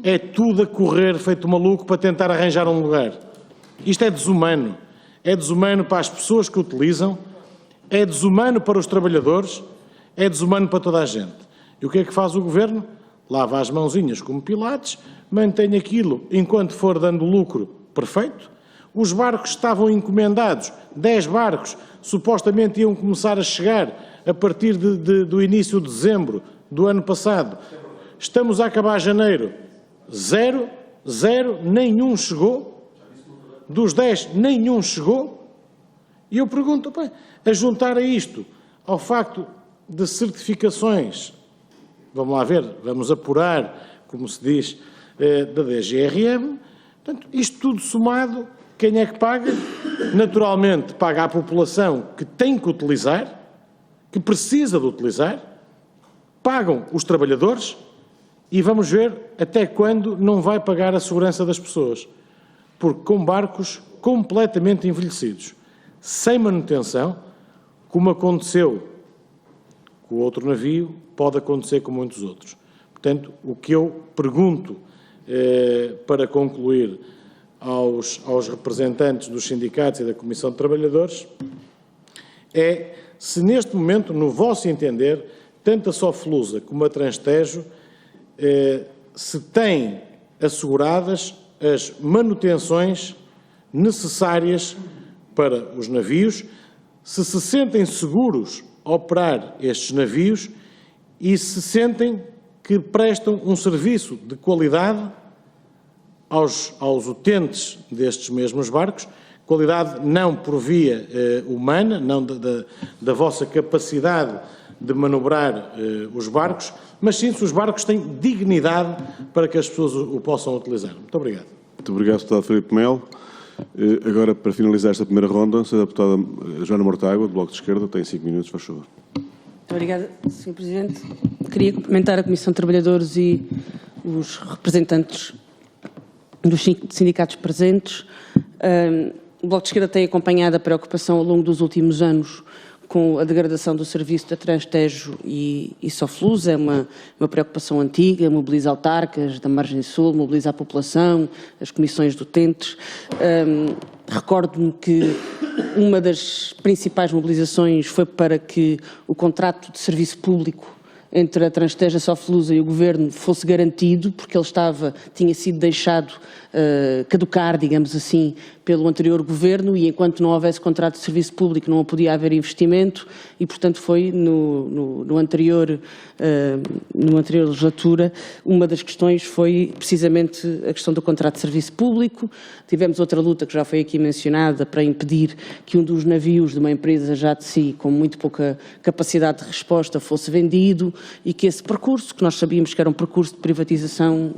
É tudo a correr feito maluco para tentar arranjar um lugar. Isto é desumano. É desumano para as pessoas que utilizam, é desumano para os trabalhadores, é desumano para toda a gente. E o que é que faz o Governo? Lava as mãozinhas como Pilates, mantém aquilo enquanto for dando lucro, perfeito. Os barcos estavam encomendados, 10 barcos, supostamente iam começar a chegar a partir do início de dezembro do ano passado. Estamos a acabar janeiro, zero, nenhum chegou. Dos 10, nenhum chegou. E eu pergunto, a juntar a isto, ao facto de certificações, vamos lá ver, vamos apurar, como se diz, da DGRM, portanto, isto tudo somado, quem é que paga? Naturalmente paga a população que tem que utilizar, que precisa de utilizar, pagam os trabalhadores e vamos ver até quando não vai pagar a segurança das pessoas, porque com barcos completamente envelhecidos, sem manutenção, como aconteceu com o outro navio, pode acontecer com muitos outros. Portanto, o que eu pergunto para concluir aos representantes dos sindicatos e da Comissão de Trabalhadores é se neste momento, no vosso entender, tanto a Soflusa como a Transtejo se têm asseguradas as manutenções necessárias para os navios, se sentem seguros a operar estes navios e se sentem que prestam um serviço de qualidade aos utentes destes mesmos barcos, qualidade não por via humana, não da vossa capacidade de manobrar os barcos, mas sim se os barcos têm dignidade para que as pessoas o possam utilizar. Muito obrigado. Muito obrigado, Deputado Filipe Melo. Agora, para finalizar esta primeira ronda, a Deputada Joana Mortágua, do Bloco de Esquerda, tem 5 minutos, faz favor. Muito obrigada, Sr. Presidente. Queria cumprimentar a Comissão de Trabalhadores e os representantes dos sindicatos presentes. O Bloco de Esquerda tem acompanhado a preocupação ao longo dos últimos anos com a degradação do serviço da Transtejo e Soflusa. É uma preocupação antiga, mobiliza autarcas da Margem Sul, mobiliza a população, as comissões de utentes. Recordo-me que uma das principais mobilizações foi para que o contrato de serviço público entre a Transtejo, a Soflusa e o Governo fosse garantido, porque ele tinha sido deixado caducar, digamos assim, pelo anterior Governo, e enquanto não houvesse contrato de serviço público não podia haver investimento, e portanto foi no anterior legislatura, uma das questões foi precisamente a questão do contrato de serviço público. Tivemos outra luta que já foi aqui mencionada para impedir que um dos navios de uma empresa já de si, com muito pouca capacidade de resposta, fosse vendido, e que esse percurso, que nós sabíamos que era um percurso de privatização,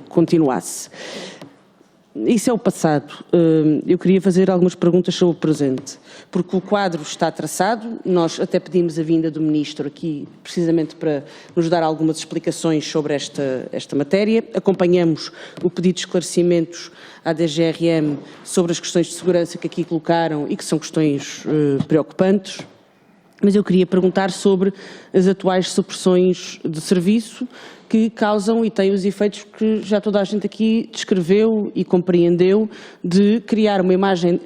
continuasse. Isso é o passado. Eu queria fazer algumas perguntas sobre o presente, porque o quadro está traçado. Nós até pedimos a vinda do Ministro aqui, precisamente para nos dar algumas explicações sobre esta matéria. Acompanhamos o pedido de esclarecimentos à DGRM sobre as questões de segurança que aqui colocaram e que são questões preocupantes. Mas eu queria perguntar sobre as atuais supressões de serviço que causam e têm os efeitos que já toda a gente aqui descreveu e compreendeu, de criar uma imagem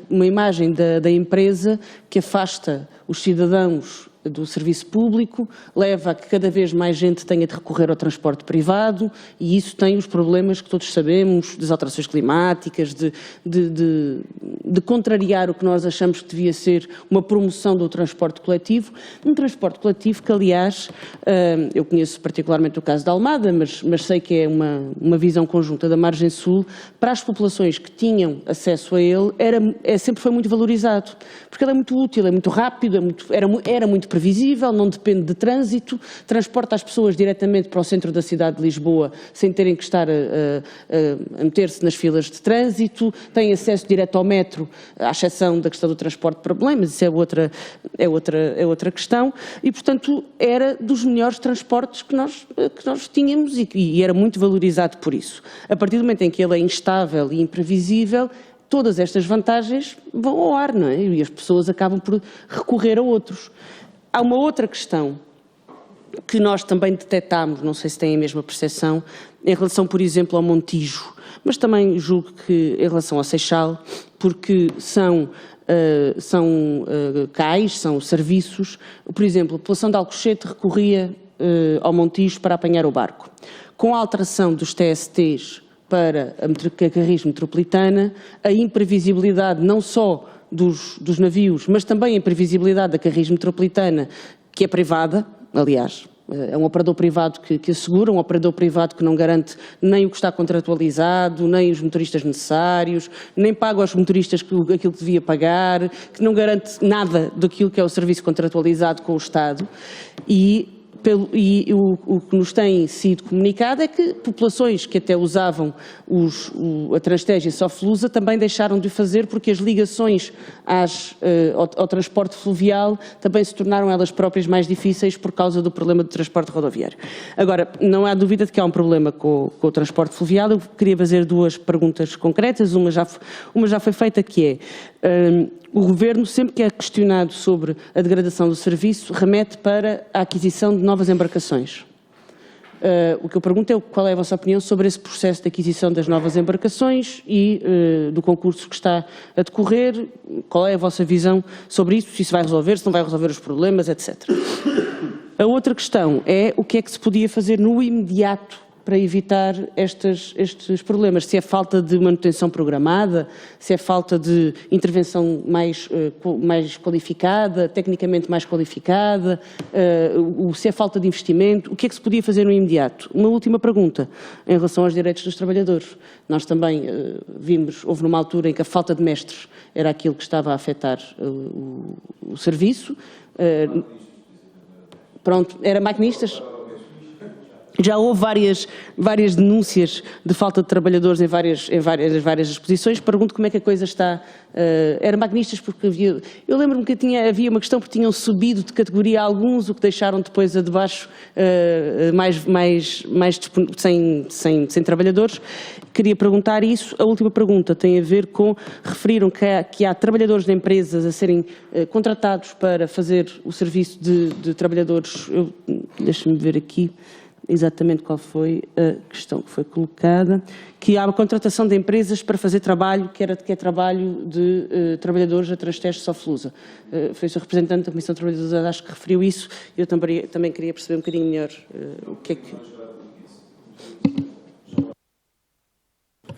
da empresa que afasta os cidadãos do serviço público, leva a que cada vez mais gente tenha de recorrer ao transporte privado, e isso tem os problemas que todos sabemos, das alterações climáticas, de contrariar o que nós achamos que devia ser uma promoção do transporte coletivo. Um transporte coletivo que, aliás, eu conheço particularmente o caso da Almada, mas sei que é uma visão conjunta da Margem Sul, para as populações que tinham acesso a ele, sempre foi muito valorizado, porque ele é muito útil, é muito rápido, era muito previsível, não depende de trânsito, transporta as pessoas diretamente para o centro da cidade de Lisboa sem terem que estar a meter-se nas filas de trânsito, tem acesso direto ao metro, à exceção da questão do transporte para Belém, mas isso é outra questão, e portanto era dos melhores transportes que nós tínhamos e era muito valorizado por isso. A partir do momento em que ele é instável e imprevisível, todas estas vantagens vão ao ar, não é? E as pessoas acabam por recorrer a outros. Há uma outra questão que nós também detectámos, não sei se têm a mesma percepção, em relação, por exemplo, ao Montijo, mas também julgo que em relação ao Seixal, porque são cais, são serviços. Por exemplo, a população de Alcochete recorria ao Montijo para apanhar o barco. Com a alteração dos TSTs para a Carris Metropolitana, a imprevisibilidade não só dos navios, mas também a imprevisibilidade da Carris Metropolitana, que é privada, aliás, é um operador privado que assegura, um operador privado que não garante nem o que está contratualizado, nem os motoristas necessários, nem paga aos motoristas aquilo que devia pagar, que não garante nada daquilo que é o serviço contratualizado com o Estado. E o que nos tem sido comunicado é que populações que até usavam a Transtejo e a Soflusa também deixaram de o fazer porque as ligações ao transporte fluvial também se tornaram elas próprias mais difíceis por causa do problema do transporte rodoviário. Agora, não há dúvida de que há um problema com o transporte fluvial. Eu queria fazer duas perguntas concretas. Uma já foi feita, que é... o Governo, sempre que é questionado sobre a degradação do serviço, remete para a aquisição de novas embarcações. O que eu pergunto é qual é a vossa opinião sobre esse processo de aquisição das novas embarcações e do concurso que está a decorrer, qual é a vossa visão sobre isso, se isso vai resolver, se não vai resolver os problemas, etc. A outra questão é o que é que se podia fazer no imediato para evitar estes problemas, se é falta de manutenção programada, se é falta de intervenção mais qualificada, tecnicamente mais qualificada, se é falta de investimento, o que é que se podia fazer no imediato? Uma última pergunta, em relação aos direitos dos trabalhadores. Nós também houve numa altura em que a falta de mestres era aquilo que estava a afetar o serviço. Pronto, era maquinistas? Já houve várias denúncias de falta de trabalhadores em várias exposições. Pergunto como é que a coisa está. Era maquinistas porque havia... Eu lembro-me que havia uma questão porque tinham subido de categoria alguns, o que deixaram depois a de baixo sem trabalhadores. Queria perguntar isso. A última pergunta tem a ver com... Referiram que há trabalhadores de empresas a serem contratados para fazer o serviço de trabalhadores... Deixa-me ver aqui... exatamente qual foi a questão que foi colocada, que há uma contratação de empresas para fazer trabalho, que é trabalho de trabalhadores da Transtejo Soflusa. Foi o seu representante da Comissão de Trabalhadores, acho que referiu isso, eu também queria perceber um bocadinho melhor o que é que...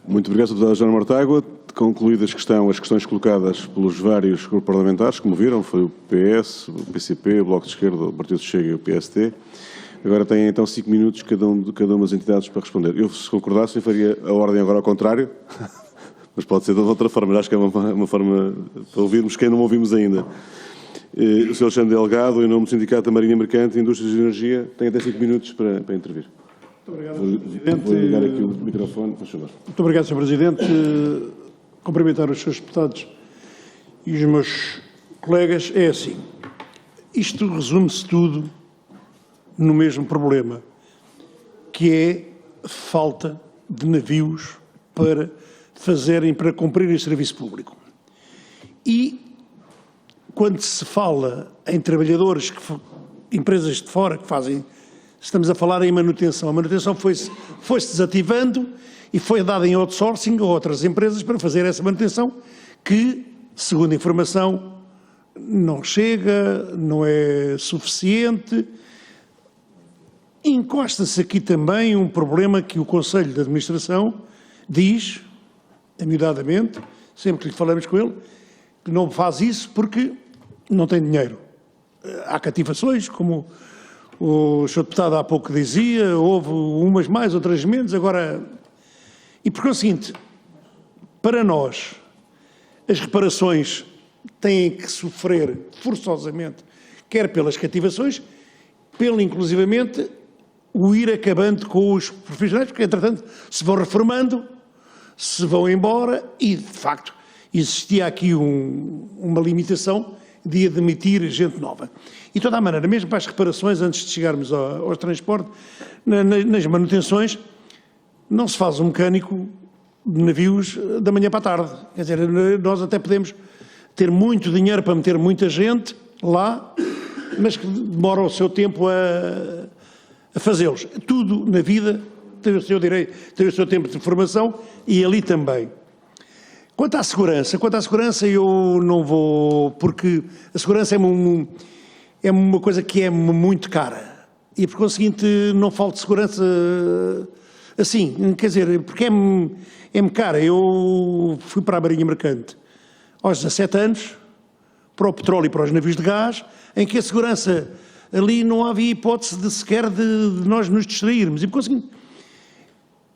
Muito obrigado, Sr. João Mortágua. Concluídas as questões colocadas pelos vários grupos parlamentares, como viram, foi o PS, o PCP, o Bloco de Esquerda, o Partido de Chega e o PST. Agora têm então 5 minutos cada uma das entidades para responder. Eu, se concordassem, faria a ordem agora ao contrário, mas pode ser de outra forma. Acho que é uma forma para ouvirmos quem não ouvimos ainda. O Sr. Alexandre Delgado, em nome do Sindicato da Marinha Mercante e Indústrias de Energia, tem até 5 minutos para intervir. Muito obrigado, Sr. Presidente. Vou ligar aqui o microfone, faz favor. Muito obrigado, Sr. Presidente. Cumprimentar os seus deputados e os meus colegas. É assim, isto resume-se tudo no mesmo problema, que é a falta de navios para cumprirem o serviço público. E quando se fala em trabalhadores, empresas de fora que fazem, estamos a falar em manutenção. A manutenção foi-se desativando e foi dada em outsourcing a outras empresas para fazer essa manutenção que, segundo a informação, não chega, não é suficiente. Encosta-se aqui também um problema que o Conselho de Administração diz, amiudadamente, sempre que lhe falamos com ele, que não faz isso porque não tem dinheiro. Há cativações, como o Sr. Deputado há pouco dizia, houve umas mais, outras menos, agora... E porque é o seguinte, para nós, as reparações têm que sofrer forçosamente, quer pelas cativações, inclusivamente, o ir acabando com os profissionais, porque, entretanto, se vão reformando, se vão embora e, de facto, existia aqui uma limitação de admitir gente nova. E, de toda a maneira, mesmo para as reparações, antes de chegarmos ao transporte, nas manutenções, não se faz um mecânico de navios da manhã para a tarde. Quer dizer, nós até podemos ter muito dinheiro para meter muita gente lá, mas que demora o seu tempo a fazê-los. Tudo na vida tem o seu direito, tem o seu tempo de formação e ali também. Quanto à segurança eu não vou, porque a segurança é uma coisa que é muito cara e por conseguinte não falta segurança assim, quer dizer, porque é-me cara. Eu fui para a Marinha Mercante aos 17 anos, para o petróleo e para os navios de gás, em que a segurança ali não havia hipótese de sequer de nós nos distrairmos.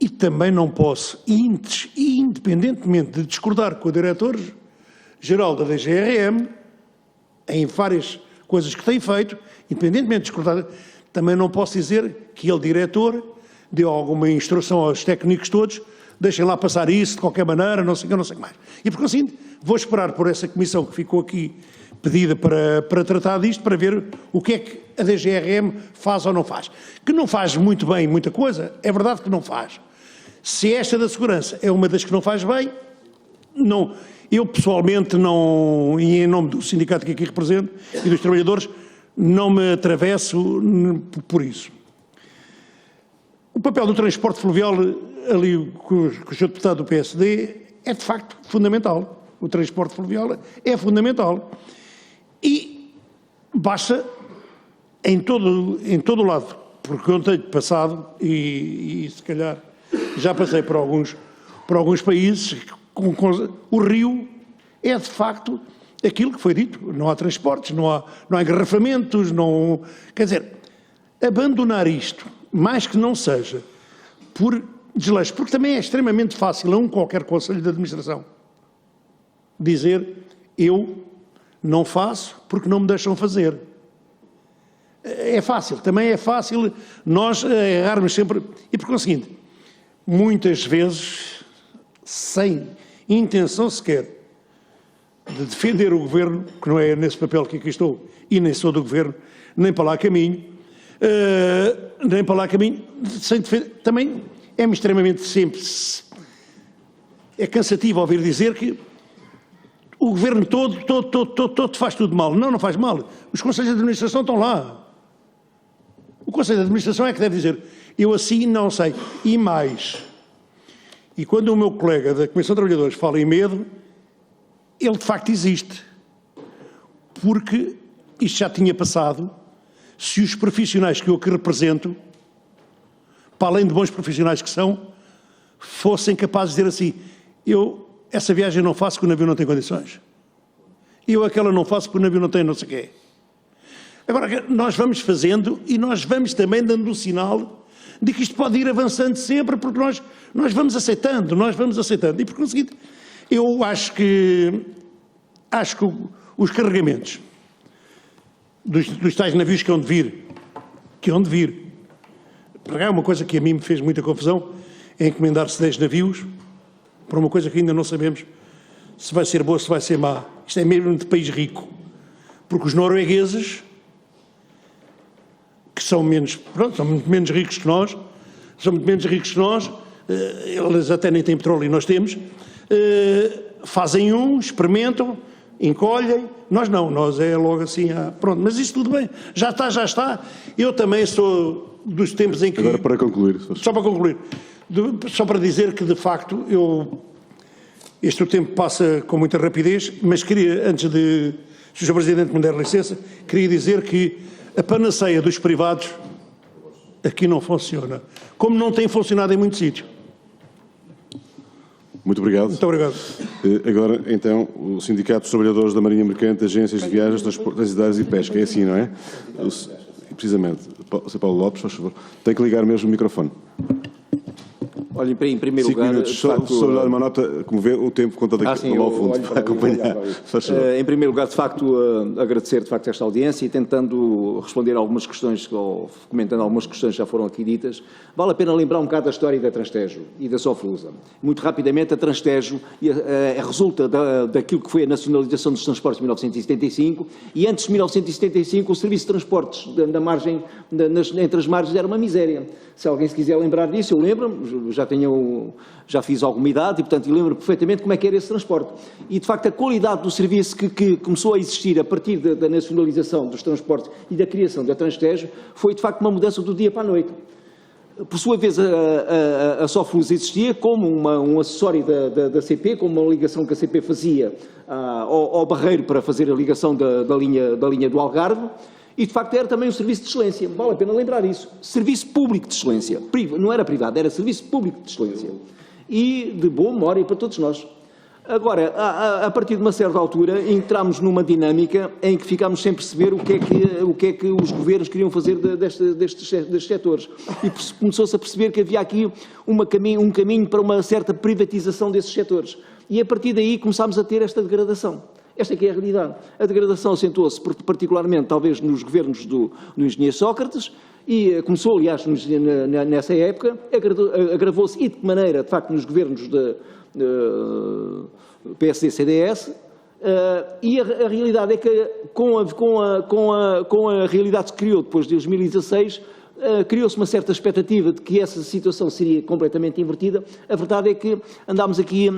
E também não posso, independentemente de discordar com o diretor-geral da DGRM, em várias coisas que tem feito, independentemente de discordar, também não posso dizer que ele, diretor, deu alguma instrução aos técnicos todos, deixem lá passar isso de qualquer maneira, não sei o que mais. E por assim, vou esperar por essa comissão que ficou aqui pedida para tratar disto, para ver o que é que a DGRM faz ou não faz. Que não faz muito bem muita coisa, é verdade que não faz. Se esta da segurança é uma das que não faz bem, não, eu pessoalmente não, e em nome do sindicato que aqui represento e dos trabalhadores, não me atravesso por isso. O papel do transporte fluvial, ali com o Sr. Deputado do PSD, é de facto fundamental. O transporte fluvial é fundamental. E basta, em todo o lado, porque eu tenho passado, e se calhar já passei por alguns países, o rio é de facto aquilo que foi dito. Não há transportes, não há engarrafamentos, não... Quer dizer, abandonar isto, mais que não seja por desleixo, porque também é extremamente fácil a qualquer conselho de administração dizer eu não faço porque não me deixam fazer. É fácil, também é fácil nós errarmos sempre. E por conseguinte, muitas vezes, sem intenção sequer de defender o Governo, que não é nesse papel que aqui estou, e nem sou do Governo, nem para lá caminho, sem defender, também é-me extremamente sempre, é cansativo ouvir dizer que o Governo todo faz tudo mal. Não faz mal. Os conselhos de administração estão lá. O Conselho de Administração é que deve dizer, eu assim não sei. E mais, e quando o meu colega da Comissão de Trabalhadores fala em medo, ele de facto existe. Porque isto já tinha passado, se os profissionais que eu aqui represento, para além de bons profissionais que são, fossem capazes de dizer assim, essa viagem não faço porque o navio não tem condições. Eu aquela não faço porque o navio não tem não sei o quê. Agora, nós vamos fazendo e nós vamos também dando o sinal de que isto pode ir avançando sempre, porque nós vamos aceitando. E por conseguinte, eu acho que os carregamentos dos tais navios que hão de vir, para é uma coisa que a mim me fez muita confusão, é encomendar-se 10 navios para uma coisa que ainda não sabemos se vai ser boa, se vai ser má. Isto é mesmo de país rico. Porque os noruegueses, que são muito menos ricos que nós, eles até nem têm petróleo e nós temos, fazem experimentam, encolhem, nós não, nós é logo assim, pronto, mas isso tudo bem, já está. Eu também sou dos tempos em que... Agora para concluir. Só para concluir. Só para dizer que, de facto, este tempo passa com muita rapidez, mas queria, antes de, se o Sr. Presidente me der licença, queria dizer que a panaceia dos privados aqui não funciona, como não tem funcionado em muitos sítios. Muito obrigado. Muito obrigado. Agora, então, o Sindicato dos Trabalhadores da Marinha Mercante, Agências de Viagens, Transportes e Pesca. É assim, não é? Precisamente. Sr. Paulo Lopes, faz favor. Tem que ligar mesmo o microfone. Olha, em primeiro 5 lugar... minutos, só dar uma nota, como vê, o tempo conta daqui no ao fundo, para acompanhar. Em primeiro lugar, de facto, agradecer de facto esta audiência e tentando responder a algumas questões, ou comentando algumas questões que já foram aqui ditas, vale a pena lembrar um bocado da história da Transtejo e da Soflusa. Muito rapidamente, a Transtejo resulta daquilo que foi a nacionalização dos transportes de 1975 e antes de 1975 o serviço de transportes entre as margens era uma miséria. Se alguém se quiser lembrar disso, eu lembro-me, já fiz alguma idade e, portanto, lembro perfeitamente como é que era esse transporte. E, de facto, a qualidade do serviço que começou a existir a partir da nacionalização dos transportes e da criação da Transtejo foi, de facto, uma mudança do dia para a noite. Por sua vez, a Soflusa existia como um acessório da CP, como uma ligação que a CP fazia ao Barreiro para fazer a ligação da linha do Algarve. E, de facto, era também um serviço de excelência. Vale a pena lembrar isso. Serviço público de excelência. Não era privado, era serviço público de excelência. E de boa memória para todos nós. Agora, a partir de uma certa altura, entramos numa dinâmica em que ficámos sem perceber o que é que os governos queriam fazer destes setores. E começou-se a perceber que havia aqui um caminho para uma certa privatização desses setores. E a partir daí começámos a ter esta degradação. Esta é que é a realidade. A degradação acentuou-se particularmente, talvez, nos governos do engenheiro Sócrates, e começou, aliás, nessa época, agravou-se, e de que maneira, de facto, nos governos PSD-CDS, e a realidade é que, com a realidade que se criou depois de 2016, criou-se uma certa expectativa de que essa situação seria completamente invertida. A verdade é que andámos aqui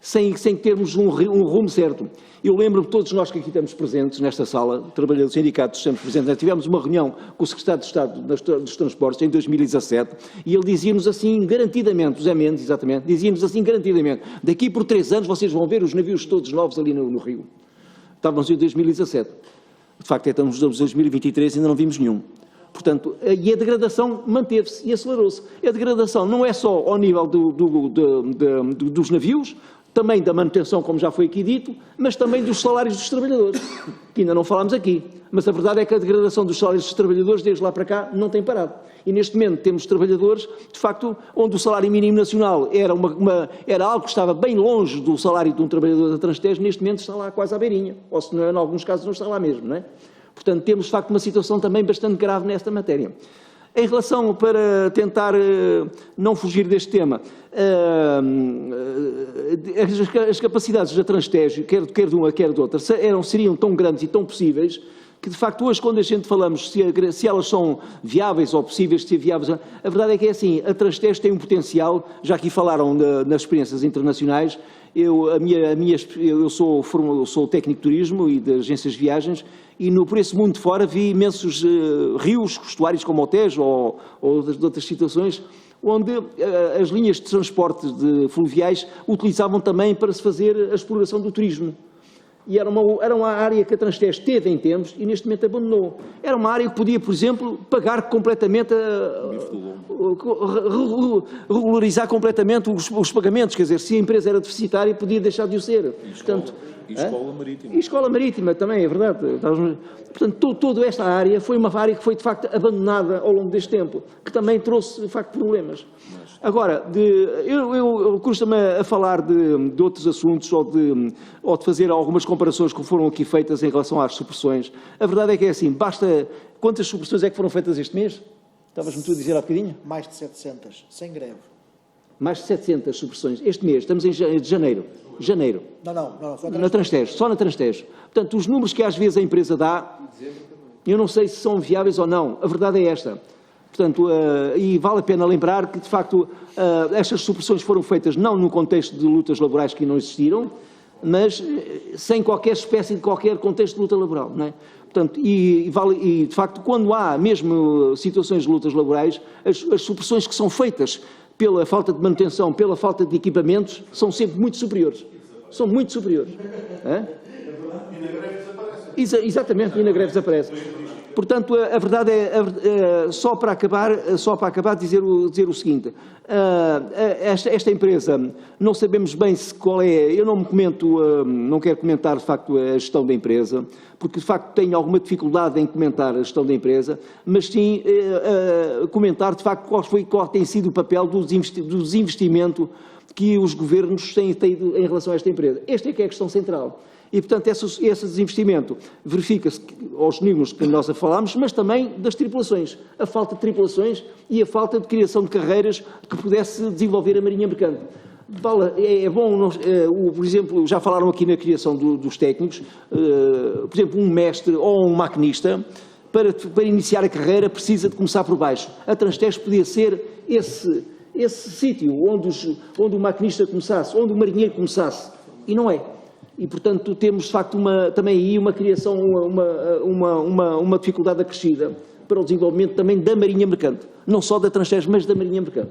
sem termos um rumo certo. Eu lembro-me, todos nós que aqui estamos presentes nesta sala, trabalhadores dos sindicatos, estamos presentes, tivemos uma reunião com o Secretário de Estado dos Transportes em 2017 e ele dizia-nos assim garantidamente, José Mendes, exatamente, dizia-nos assim garantidamente, daqui por 3 anos vocês vão ver os navios todos novos ali no Rio. Estávamos em 2017. De facto, estamos em 2023 e ainda não vimos nenhum. Portanto, e a degradação manteve-se e acelerou-se. A degradação não é só ao nível dos navios, também da manutenção, como já foi aqui dito, mas também dos salários dos trabalhadores, que ainda não falámos aqui. Mas a verdade é que a degradação dos salários dos trabalhadores, desde lá para cá, não tem parado. E neste momento temos trabalhadores, de facto, onde o salário mínimo nacional era algo que estava bem longe do salário de um trabalhador da Transtejo, neste momento está lá quase à beirinha, ou se não, em alguns casos não está lá mesmo, não é? Portanto, temos, de facto, uma situação também bastante grave nesta matéria. Em relação, para tentar não fugir deste tema, as capacidades da Transtejo, quer de uma, quer de outra, seriam tão grandes e tão possíveis que, de facto, hoje, quando a gente falamos se elas são viáveis ou possíveis de ser viáveis, a verdade é que é assim, a Transtejo tem um potencial, já aqui falaram nas experiências internacionais, eu sou técnico de turismo e de agências de viagens e por esse mundo de fora vi imensos rios, estuários como o Tejo ou de outras situações, onde as linhas de transporte fluviais utilizavam também para se fazer a exploração do turismo. E era uma área que a Transtejo teve em tempos e neste momento abandonou. Era uma área que podia, por exemplo, pagar completamente, regularizar completamente os pagamentos, quer dizer, se a empresa era deficitária podia deixar de o ser. E escola marítima. E escola marítima também, é verdade. Portanto, toda esta área foi uma área que foi de facto abandonada ao longo deste tempo, que também trouxe de facto problemas. Agora, eu custa-me a falar de outros assuntos ou de fazer algumas comparações que foram aqui feitas em relação às supressões. A verdade é que é assim, basta... Quantas supressões é que foram feitas este mês? Estavas-me tu a dizer há bocadinho? Mais de 700, sem greve. Mais de 700 supressões. Este mês, estamos em janeiro. Não, foi na Transtejo, só na Transtejo. Portanto, os números que às vezes a empresa dá, eu não sei se são viáveis ou não. A verdade é esta. Portanto, e vale a pena lembrar que, de facto, estas supressões foram feitas não no contexto de lutas laborais que não existiram, mas sem qualquer espécie de qualquer contexto de luta laboral, não é? Portanto, e de facto, quando há mesmo situações de lutas laborais, as supressões que são feitas pela falta de manutenção, pela falta de equipamentos, são sempre muito superiores. São muito superiores. É? E na greve desaparece. Exatamente, e na greve desaparece. Portanto, a verdade é, só para acabar dizer o seguinte, esta empresa, não sabemos bem qual é, eu não quero comentar de facto a gestão da empresa, porque de facto tenho alguma dificuldade em comentar a gestão da empresa, mas sim comentar de facto qual tem sido o papel do desinvestimento que os governos têm tido em relação a esta empresa. Esta é que é a questão central. E, portanto, esse desinvestimento verifica-se aos níveis que nós falámos, mas também das tripulações. A falta de tripulações e a falta de criação de carreiras que pudesse desenvolver a Marinha Mercante. É bom, por exemplo, já falaram aqui na criação dos técnicos, por exemplo, um mestre ou um maquinista, para iniciar a carreira, precisa de começar por baixo. A Transtejo podia ser esse sítio onde o maquinista começasse, onde o marinheiro começasse. E não é. E, portanto, temos, de facto, também aí uma criação, uma dificuldade acrescida para o desenvolvimento também da Marinha Mercante. Não só da Transtejo, mas da Marinha Mercante.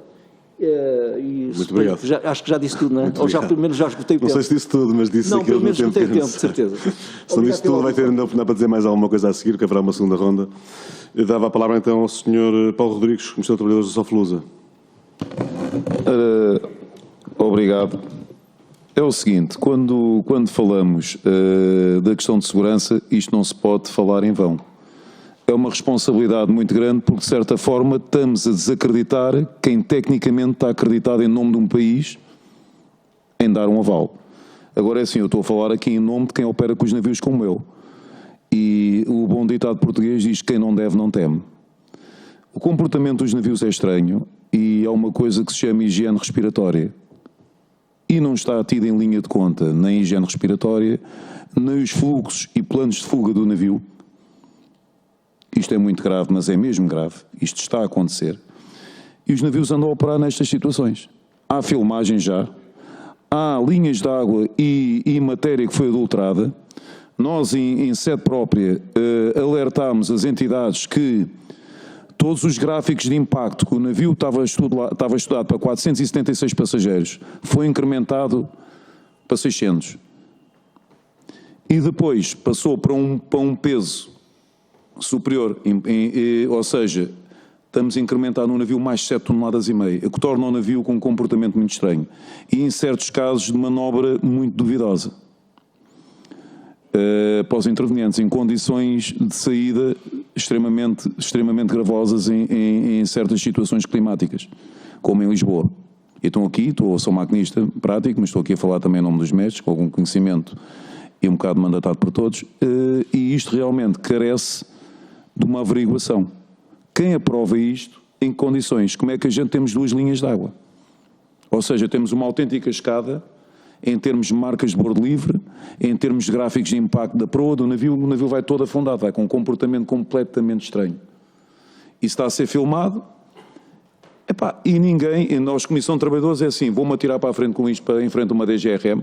Muito obrigado. Acho que já disse tudo, não é? Ou já, pelo menos já esgotei o Não tempo. sei se disse tudo, mas disse Não, aquilo pelo menos no tempo esgotei o que tempo, de certeza. Se não disse tudo, vai ter ainda a oportunidade para dizer mais alguma coisa a seguir, que haverá uma segunda ronda. Eu dava a palavra então ao Sr. Paulo Rodrigues, Comissão de Trabalhadores da Soflusa. Obrigado. É o seguinte, quando falamos da questão de segurança, isto não se pode falar em vão. É uma responsabilidade muito grande porque, de certa forma, estamos a desacreditar quem tecnicamente está acreditado em nome de um país em dar um aval. Agora é assim, eu estou a falar aqui em nome de quem opera com os navios como eu. E o bom ditado português diz que quem não deve não teme. O comportamento dos navios é estranho e há uma coisa que se chama higiene respiratória. E não está tido em linha de conta nem a higiene respiratória, nem os fluxos e planos de fuga do navio. Isto é muito grave, mas é mesmo grave. Isto está a acontecer. E os navios andam a operar nestas situações. Há filmagens já, há linhas de água e matéria que foi adulterada. Nós, em sede própria, alertámos as entidades que todos os gráficos de impacto que o navio estava estudado para 476 passageiros, foi incrementado para 600. E depois passou para um peso superior, ou seja, estamos a incrementar no navio mais 7,5 toneladas, o que torna o navio com um comportamento muito estranho. E em certos casos de manobra muito duvidosa. Para os intervenientes, em condições de saída extremamente gravosas em certas situações climáticas, como em Lisboa. Eu estou aqui, sou maquinista prático, mas estou aqui a falar também em nome dos mestres, com algum conhecimento e um bocado mandatado por todos, e isto realmente carece de uma averiguação. Quem aprova isto, em que condições? Como é que a gente temos 2 linhas de água? Ou seja, temos uma autêntica escada em termos de marcas de bordo livre, em termos de gráficos de impacto da proa do navio, o navio vai todo afundado, vai com um comportamento completamente estranho. Isso está a ser filmado, e ninguém, nós, Comissão de Trabalhadores, é assim, vou-me atirar para a frente com isto, em frente a uma DGRM.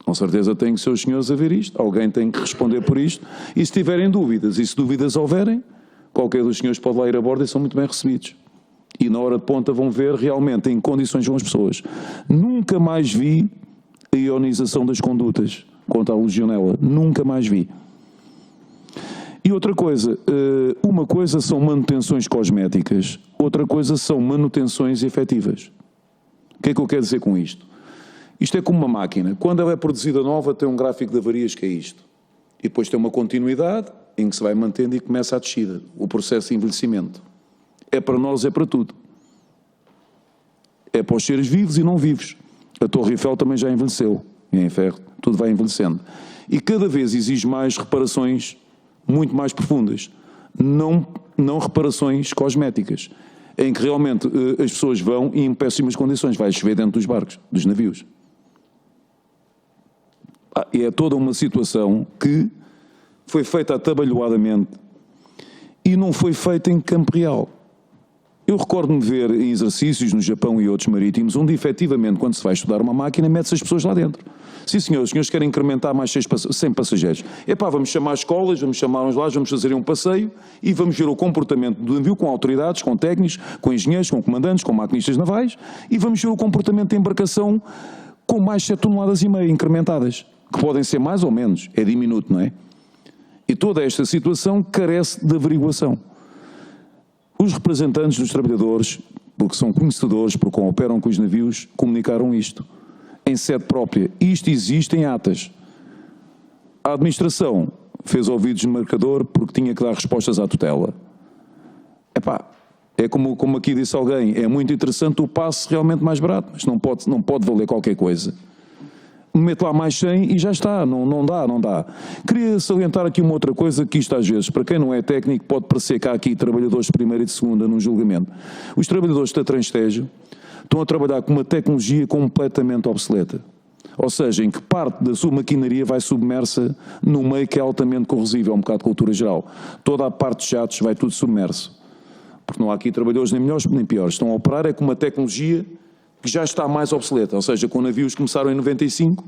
Com certeza tem que ser os senhores a ver isto, alguém tem que responder por isto, e se tiverem dúvidas, e se dúvidas houverem, qualquer dos senhores pode lá ir a bordo e são muito bem recebidos. E na hora de ponta vão ver realmente em que condições vão as pessoas. Nunca mais vi a ionização das condutas contra a legionela. Nunca mais vi. E outra coisa, uma coisa são manutenções cosméticas, outra coisa são manutenções efetivas. O que é que eu quero dizer com isto? Isto é como uma máquina. Quando ela é produzida nova, tem um gráfico de avarias que é isto. E depois tem uma continuidade em que se vai mantendo e começa a descida, o processo de envelhecimento. É para nós, é para tudo. É para os seres vivos e não vivos. A Torre Eiffel também já envelheceu, em ferro, tudo vai envelhecendo. E cada vez exige mais reparações muito mais profundas. Não reparações cosméticas, em que realmente as pessoas vão e em péssimas condições. Vai chover dentro dos barcos, dos navios. E é toda uma situação que foi feita atabalhoadamente e não foi feita em campo real. Eu recordo-me ver em exercícios no Japão e outros marítimos, onde efetivamente, quando se vai estudar uma máquina, mete-se as pessoas lá dentro. Sim, senhores, os senhores querem incrementar mais 100 passageiros. Vamos chamar as escolas, vamos chamar-nos lá, vamos fazer um passeio e vamos ver o comportamento do navio com autoridades, com técnicos, com engenheiros, com comandantes, com maquinistas navais e vamos ver o comportamento da embarcação com mais 7,5 toneladas incrementadas, que podem ser mais ou menos, é diminuto, não é? E toda esta situação carece de averiguação. Os representantes dos trabalhadores, porque são conhecedores, porque operam com os navios, comunicaram isto em sede própria. Isto existe em atas. A administração fez ouvidos no marcador porque tinha que dar respostas à tutela. É como aqui disse alguém, é muito interessante o passe realmente mais barato, mas não pode valer qualquer coisa. Mete lá mais 100 e já está, não dá. Queria salientar aqui uma outra coisa que isto às vezes, para quem não é técnico, pode parecer que há aqui trabalhadores de primeira e de segunda num julgamento. Os trabalhadores da Transtejo estão a trabalhar com uma tecnologia completamente obsoleta. Ou seja, em que parte da sua maquinaria vai submersa no meio que é altamente corrosível, um bocado de cultura geral. Toda a parte de jatos vai tudo submerso. Porque não há aqui trabalhadores nem melhores nem piores. Estão a operar com uma tecnologia que já está mais obsoleta, ou seja, com navios que começaram em 95,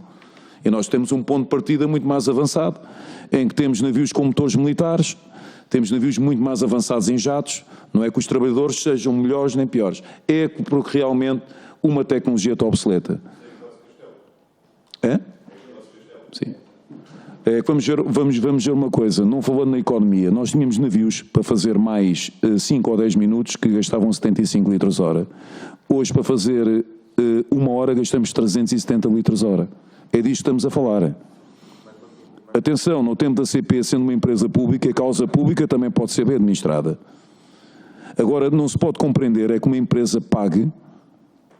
e nós temos um ponto de partida muito mais avançado, em que temos navios com motores militares, Temos navios muito mais avançados em jatos, não é que os trabalhadores sejam melhores nem piores, é porque realmente uma tecnologia está obsoleta. É? Sim. É, vamos ver uma coisa, não falando na economia, nós tínhamos navios para fazer mais 5 ou 10 minutos que gastavam 75 litros hora. Hoje, para fazer 1 hora, gastamos 370 litros hora. É disto que estamos a falar. Atenção, no tempo da CP, sendo uma empresa pública, a causa pública também pode ser bem administrada. Agora, não se pode compreender é que uma empresa pague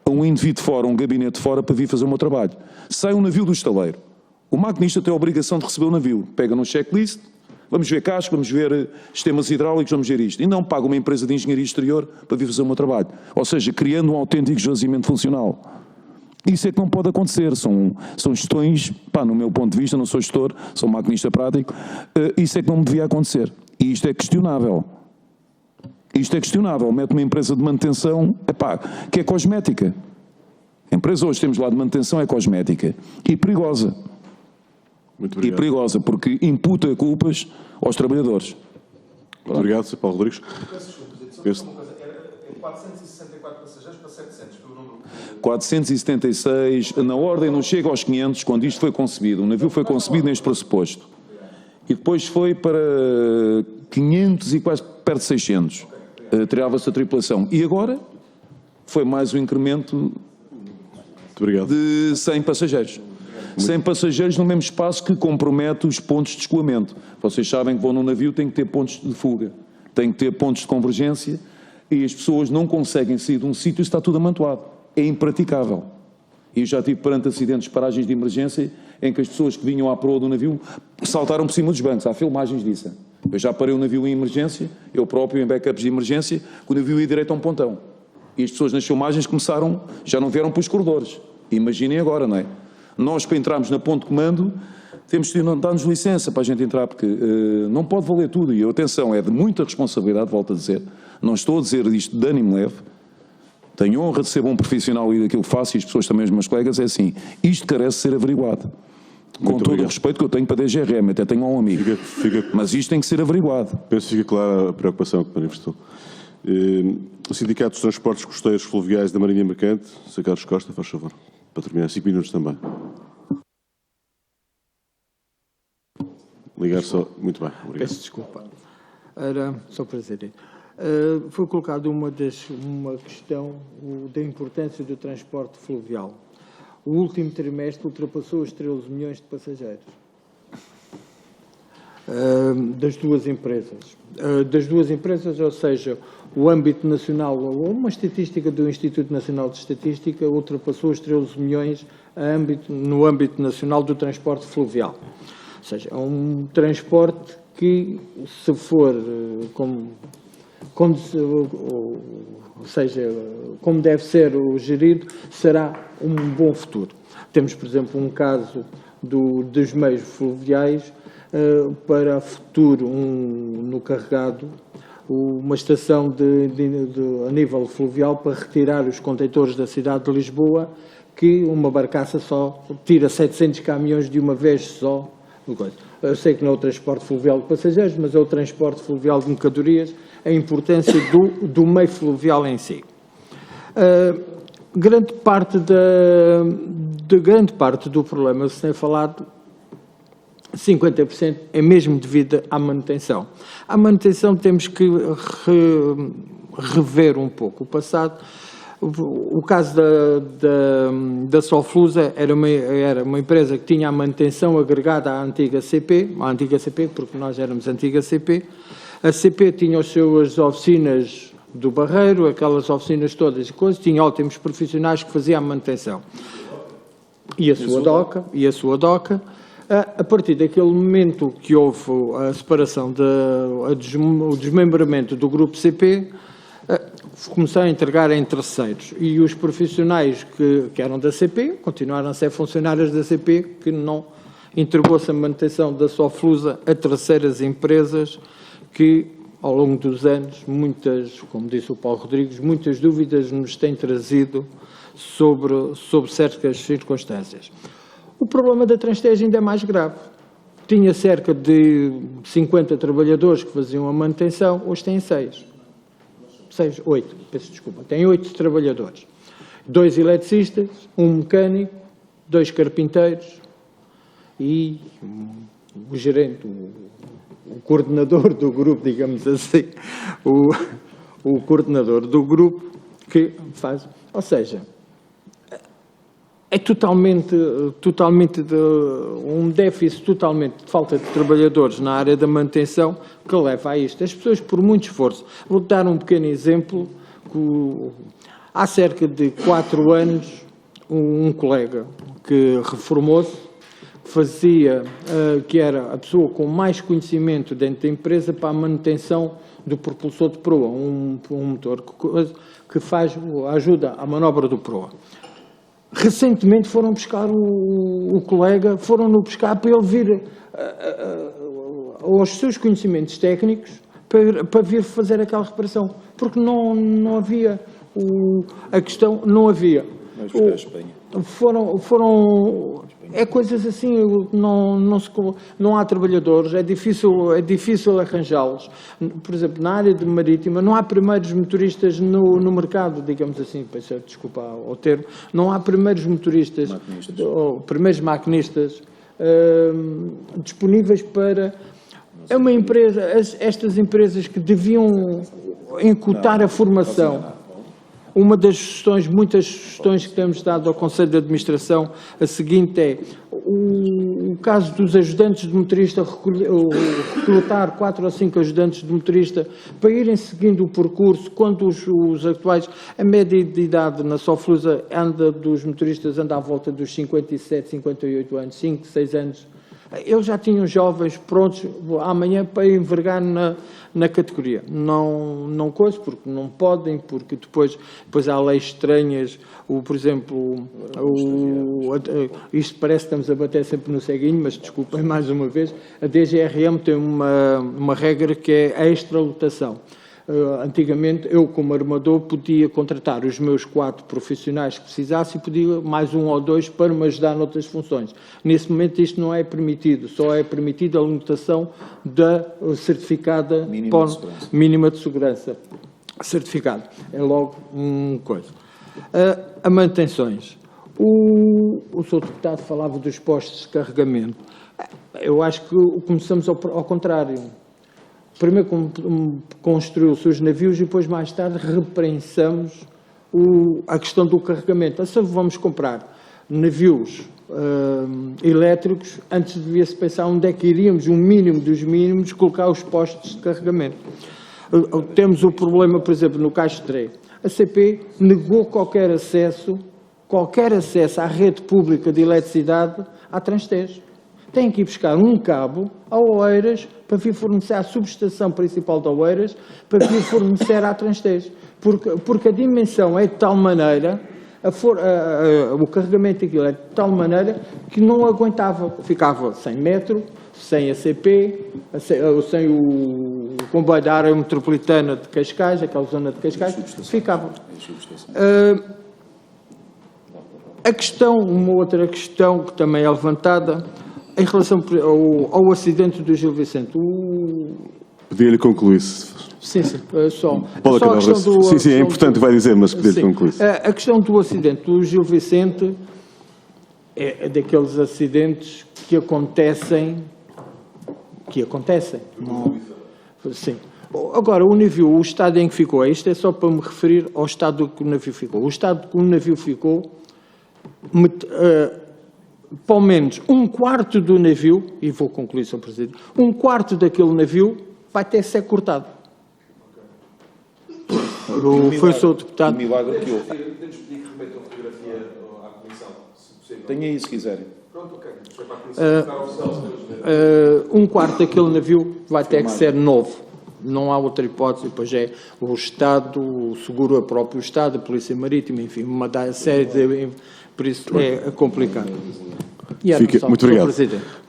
a um indivíduo fora, um gabinete fora, para vir fazer o meu trabalho. Sai um navio do estaleiro. O maquinista tem a obrigação de receber o navio. Pega no checklist, vamos ver casco, vamos ver sistemas hidráulicos, vamos ver isto. E não paga uma empresa de engenharia exterior para vir fazer o meu trabalho. Ou seja, criando um autêntico jazimento funcional. Isso é que não pode acontecer. São gestões, no meu ponto de vista, não sou gestor, sou maquinista prático, isso é que não devia acontecer. E isto é questionável. Isto é questionável. Mete uma empresa de manutenção, que é cosmética. A empresa hoje temos lá de manutenção é cosmética. E perigosa. Muito obrigado. E perigosa, porque imputa culpas aos trabalhadores. Muito obrigado, Sr. Paulo Rodrigues. Peço uma coisa, era 464 passageiros para 700, foi o número. 476, na ordem não chega aos 500 quando isto foi concebido. O navio foi concebido neste pressuposto. E depois foi para 500 e quase perto de 600. Tirava-se a tripulação. E agora foi mais um incremento de 100 passageiros. 100 passageiros no mesmo espaço que compromete os pontos de escoamento. Vocês sabem que vão num navio, tem que ter pontos de fuga, tem que ter pontos de convergência e as pessoas não conseguem sair de um sítio e está tudo amontoado. É impraticável. E eu já tive perante acidentes de paragens de emergência em que as pessoas que vinham à proa do navio saltaram por cima dos bancos. Há filmagens disso. Eu já parei o navio em emergência, eu próprio em backups de emergência, que o navio ia direto a um pontão. E as pessoas nas filmagens começaram, já não vieram para os corredores. Imaginem agora, não é? Nós, para entrarmos na ponte de comando, temos de dar-nos licença para a gente entrar, porque não pode valer tudo. E, atenção, é de muita responsabilidade, volto a dizer. Não estou a dizer isto de ânimo leve. Tenho honra de ser bom profissional e daquilo que faço, e as pessoas também, os meus colegas, é assim. Isto carece de ser averiguado. Com todo o respeito que eu tenho para a DGRM, até tenho um amigo. Mas isto tem que ser averiguado. Penso que fica clara a preocupação que manifestou. O Sindicato dos Transportes Costeiros Fluviais da Marinha Mercante, Sr. Carlos Costa, faz favor, para terminar, 5 minutos também. Ligar só. Muito bem, obrigado. Peço desculpa. Sr. Presidente, foi colocada uma questão da importância do transporte fluvial. O último trimestre ultrapassou os 13 milhões de passageiros. Das duas empresas, ou seja, o âmbito nacional, uma estatística do Instituto Nacional de Estatística ultrapassou os 13 milhões no âmbito nacional do transporte fluvial. Ou seja, é um transporte que, se for como deve ser gerido, será um bom futuro. Temos, por exemplo, um caso dos meios fluviais, para futuro, no carregado, uma estação a nível fluvial para retirar os contentores da cidade de Lisboa, que uma barcaça só tira 700 caminhões de uma vez só. Eu sei que não é o transporte fluvial de passageiros, mas é o transporte fluvial de mercadorias, a importância do meio fluvial em si. Grande parte do problema, se tem falado, 50% é mesmo devido à manutenção. A manutenção temos que rever um pouco o passado. O caso da Soflusa era uma empresa que tinha a manutenção agregada à antiga CP, porque nós éramos antiga CP. A CP tinha as suas oficinas do Barreiro, aquelas oficinas todas e coisas, tinha ótimos profissionais que faziam a manutenção. E a sua DOCA. A partir daquele momento que houve a separação, o desmembramento do grupo CP, começaram a entregar em terceiros. E os profissionais que eram da CP continuaram a ser funcionários da CP, que não entregou-se a manutenção da Soflusa a terceiras empresas que, ao longo dos anos, como disse o Paulo Rodrigues, muitas dúvidas nos têm trazido sobre certas circunstâncias. O problema da Transtejo ainda é mais grave. tinha cerca de 50 trabalhadores que faziam a manutenção, hoje tem 8, peço desculpa, tem 8 trabalhadores. 2 eletricistas, um mecânico, 2 carpinteiros e o gerente, o coordenador do grupo, digamos assim, o coordenador do grupo que faz, ou seja, é totalmente um déficit totalmente de falta de trabalhadores na área da manutenção que leva a isto. As pessoas, por muito esforço, vou dar um pequeno exemplo, que há cerca de 4 anos, um colega que reformou-se, que era a pessoa com mais conhecimento dentro da empresa para a manutenção do propulsor de proa, um motor que ajuda à manobra do proa. Recentemente foram buscar o colega, foram-no buscar para ele vir aos seus conhecimentos técnicos para vir fazer aquela reparação, porque não havia a questão, não havia. É coisas assim, não há trabalhadores, é difícil arranjá-los. Por exemplo, na área de marítima, não há primeiros motoristas no mercado, digamos assim, peço desculpa ao termo, não há primeiros motoristas, ou primeiros maquinistas disponíveis para... É uma empresa, estas empresas que deviam incutar a formação. Uma das sugestões, muitas sugestões que temos dado ao Conselho de Administração, a seguinte é o caso dos ajudantes de motorista, recrutar 4 ou 5 ajudantes de motorista para irem seguindo o percurso, quando os atuais, a média de idade na Soflusa dos motoristas anda à volta dos 57, 58 anos, 5, 6 anos. Eles já tinham jovens prontos amanhã para envergar na categoria. Não coisa, porque não podem, porque depois há leis estranhas, por exemplo, isto parece que estamos a bater sempre no ceguinho, mas desculpem mais uma vez, a DGRM tem uma regra que é a extralotação. Antigamente, eu como armador podia contratar os meus 4 profissionais que precisasse e podia mais 1 ou 2 para me ajudar noutras funções. Nesse momento isto não é permitido, só é permitido a lotação da certificada mínima de segurança. Certificado. É logo uma coisa. A manutenções. O Sr. Deputado falava dos postos de carregamento. Eu acho que começamos ao contrário. Primeiro construiu-se os navios e depois, mais tarde, reprensamos a questão do carregamento. Se vamos comprar navios elétricos, antes devia-se pensar onde é que iríamos, o mínimo dos mínimos, colocar os postos de carregamento. Temos o problema, por exemplo, no Castro. A CP negou qualquer acesso à rede pública de eletricidade à Transtejo. Tem que ir buscar um cabo a Oeiras para vir fornecer à subestação principal de Oeiras, para vir fornecer à Transtejo. Porque a dimensão é de tal maneira, o carregamento daquilo é de tal maneira que não aguentava. Ficava sem metro, sem a CP, sem o comboio da área metropolitana de Cascais, aquela zona de Cascais, ficava. Uma outra questão que também é levantada, em relação ao acidente do Gil Vicente. Pedia-lhe que concluísse. Sim, só. Pode acabar. Sim, é importante, vai dizer, mas pedir-lhe que concluísse. A questão do acidente do Gil Vicente é daqueles acidentes que acontecem. Não. Sim. Agora, o navio, o estado em que ficou, isto é só para me referir ao estado que o navio ficou. O estado que o navio ficou, pelo menos 1/4 do navio, e vou concluir, Sr. Presidente, 1/4 daquele navio vai ter que ser cortado. Foi o Sr. Deputado. O milagre que houve. Podemos pedir que remetam a fotografia à Comissão, se possível. Tenha aí, se quiserem. Pronto, ok. 1/4 daquele navio vai ter que ser novo. Não há outra hipótese, pois é o Estado, o seguro é o próprio Estado, a Polícia Marítima, enfim, uma série de... Por isso é complicado. Muito obrigado.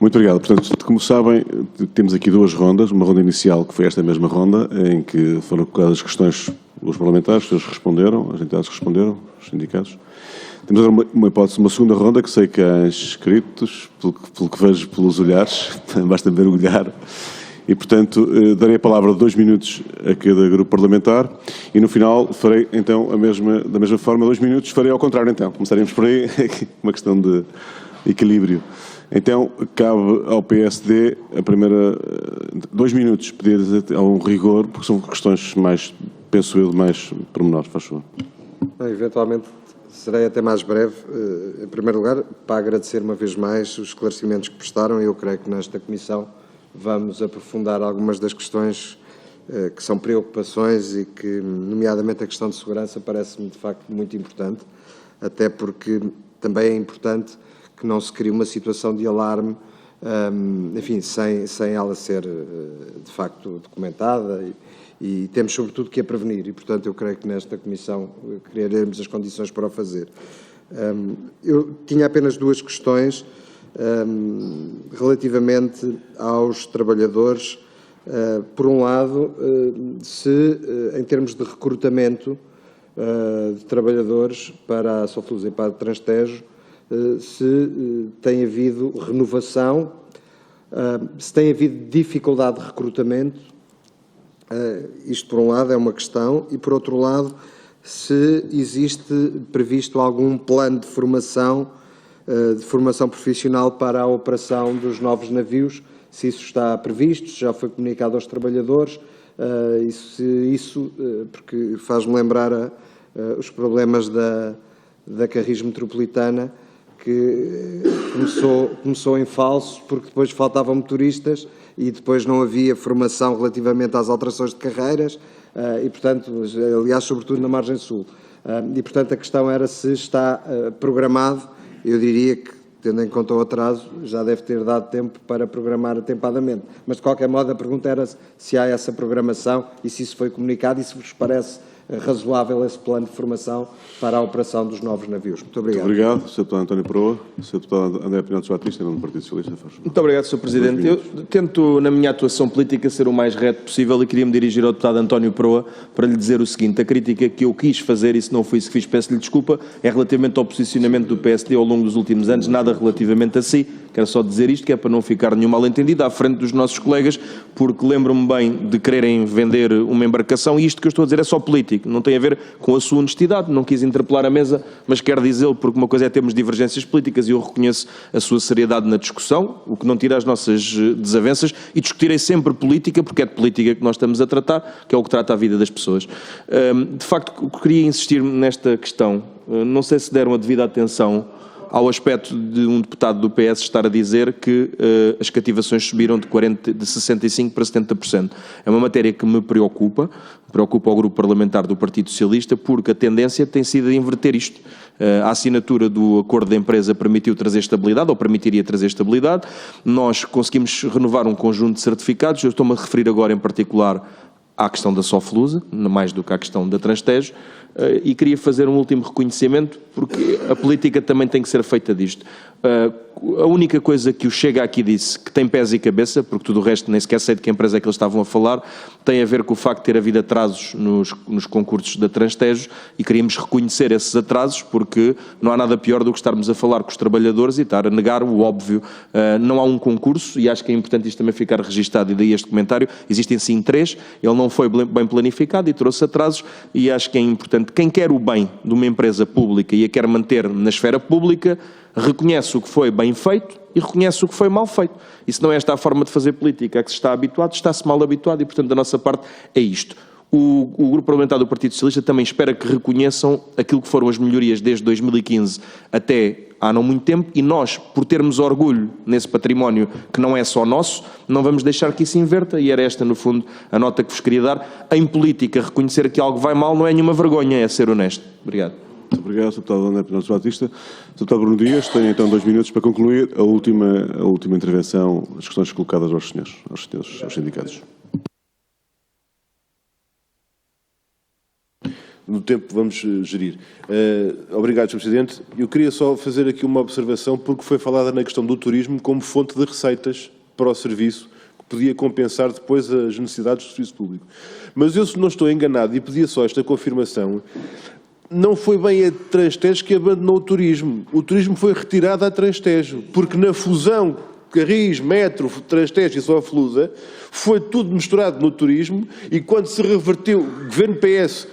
Muito obrigado. Portanto, como sabem, temos aqui 2 rondas. Uma ronda inicial, que foi esta mesma ronda, em que foram colocadas questões dos parlamentares, os responderam, as entidades responderam, os sindicatos. Temos agora uma hipótese, uma segunda ronda, que sei que há inscritos, pelo que vejo pelos olhares, basta ver o olhar. E, portanto, darei a palavra 2 minutos a cada grupo parlamentar e, no final, farei, então, da mesma forma, 2 minutos, farei ao contrário, então. Começaremos por aí, uma questão de equilíbrio. Então, cabe ao PSD a primeira 2 minutos, pedir algum rigor, porque são questões mais, penso eu, mais pormenores, faz favor. Eventualmente serei até mais breve. Em primeiro lugar, para agradecer uma vez mais os esclarecimentos que prestaram. Eu creio que nesta comissão vamos aprofundar algumas das questões que são preocupações e que, nomeadamente a questão de segurança, parece-me de facto muito importante, até porque também é importante que não se crie uma situação de alarme, enfim, sem ela ser de facto documentada e temos sobretudo que a prevenir e, portanto, eu creio que nesta comissão criaremos as condições para o fazer. Eu tinha apenas 2 questões relativamente aos trabalhadores. Por um lado, se em termos de recrutamento de trabalhadores para a Sofluza e para a Transtejo, se tem havido renovação, se tem havido dificuldade de recrutamento. Isto, por um lado, é uma questão, e, por outro lado, se existe previsto algum plano de formação profissional para a operação dos novos navios, se isso está previsto, se já foi comunicado aos trabalhadores, porque faz-me lembrar os problemas da Carris Metropolitana, que começou em falso, porque depois faltavam motoristas e depois não havia formação relativamente às alterações de carreiras e, portanto, aliás, sobretudo na margem sul. E, portanto, a questão era se está programado. Eu diria que, tendo em conta o atraso, já deve ter dado tempo para programar atempadamente. Mas, de qualquer modo, a pergunta era se há essa programação e se isso foi comunicado e se vos parece razoável esse plano de formação para a operação dos novos navios. Muito obrigado. Muito obrigado, Sr. Deputado António Proa. Sr. Deputado André Pinto Batista, em nome do Partido Socialista. Muito obrigado, Sr. Presidente. Eu tento, na minha atuação política, ser o mais reto possível e queria-me dirigir ao deputado António Proa para lhe dizer o seguinte: a crítica que eu quis fazer, e se não foi isso que fiz, peço-lhe desculpa, é relativamente ao posicionamento do PSD ao longo dos últimos anos, nada relativamente a si. Quero só dizer isto, que é para não ficar nenhum mal-entendido à frente dos nossos colegas, porque lembro-me bem de quererem vender uma embarcação, e isto que eu estou a dizer é só político, não tem a ver com a sua honestidade, não quis interpelar a mesa, mas quero dizê-lo, porque uma coisa é termos divergências políticas e eu reconheço a sua seriedade na discussão, o que não tira as nossas desavenças, e discutirei sempre política, porque é de política que nós estamos a tratar, que é o que trata a vida das pessoas. De facto, queria insistir nesta questão, não sei se deram a devida atenção ao aspecto de um deputado do PS estar a dizer que as cativações subiram de 65% para 70%. É uma matéria que me preocupa ao grupo parlamentar do Partido Socialista, porque a tendência tem sido a inverter isto. A assinatura do acordo da empresa permitiu trazer estabilidade, ou permitiria trazer estabilidade. Nós conseguimos renovar um conjunto de certificados, eu estou-me a referir agora em particular à questão da Sofluza, mais do que à questão da Transtejo, e queria fazer um último reconhecimento, porque a política também tem que ser feita disto. A única coisa que o Chega aqui disse, que tem pés e cabeça, porque tudo o resto nem sequer sei de que empresa é que eles estavam a falar, tem a ver com o facto de ter havido atrasos nos concursos da Transtejo, e queríamos reconhecer esses atrasos, porque não há nada pior do que estarmos a falar com os trabalhadores e estar a negar o óbvio. Não há um concurso, e acho que é importante isto também ficar registado, e daí este comentário. Existem sim 3, ele não foi bem planificado e trouxe atrasos, e acho que é importante. Quem quer o bem de uma empresa pública e a quer manter na esfera pública, reconhece o que foi bem feito e reconhece o que foi mal feito. E se não é esta a forma de fazer política a que se está habituado, está-se mal habituado, e portanto da nossa parte é isto. O Grupo Parlamentar do Partido Socialista também espera que reconheçam aquilo que foram as melhorias desde 2015 até há não muito tempo, e nós, por termos orgulho nesse património que não é só nosso, não vamos deixar que isso inverta, e era esta, no fundo, a nota que vos queria dar. Em política, reconhecer que algo vai mal não é nenhuma vergonha, é ser honesto. Obrigado. Muito obrigado, Sr. Deputado André Pinto Batista. Sr. Deputado Bruno Dias, tem então 2 minutos para concluir a última intervenção, as questões colocadas aos sindicatos. No tempo vamos gerir. Obrigado, Sr. Presidente. Eu queria só fazer aqui uma observação, porque foi falada na questão do turismo como fonte de receitas para o serviço, que podia compensar depois as necessidades do serviço público. Mas eu, se não estou enganado, e pedia só esta confirmação, não foi bem a Transtejo que abandonou o turismo. O turismo foi retirado à Transtejo, porque na fusão Carris, Metro, Transtejo e Soflusa, foi tudo misturado no turismo e quando se reverteu o governo PS,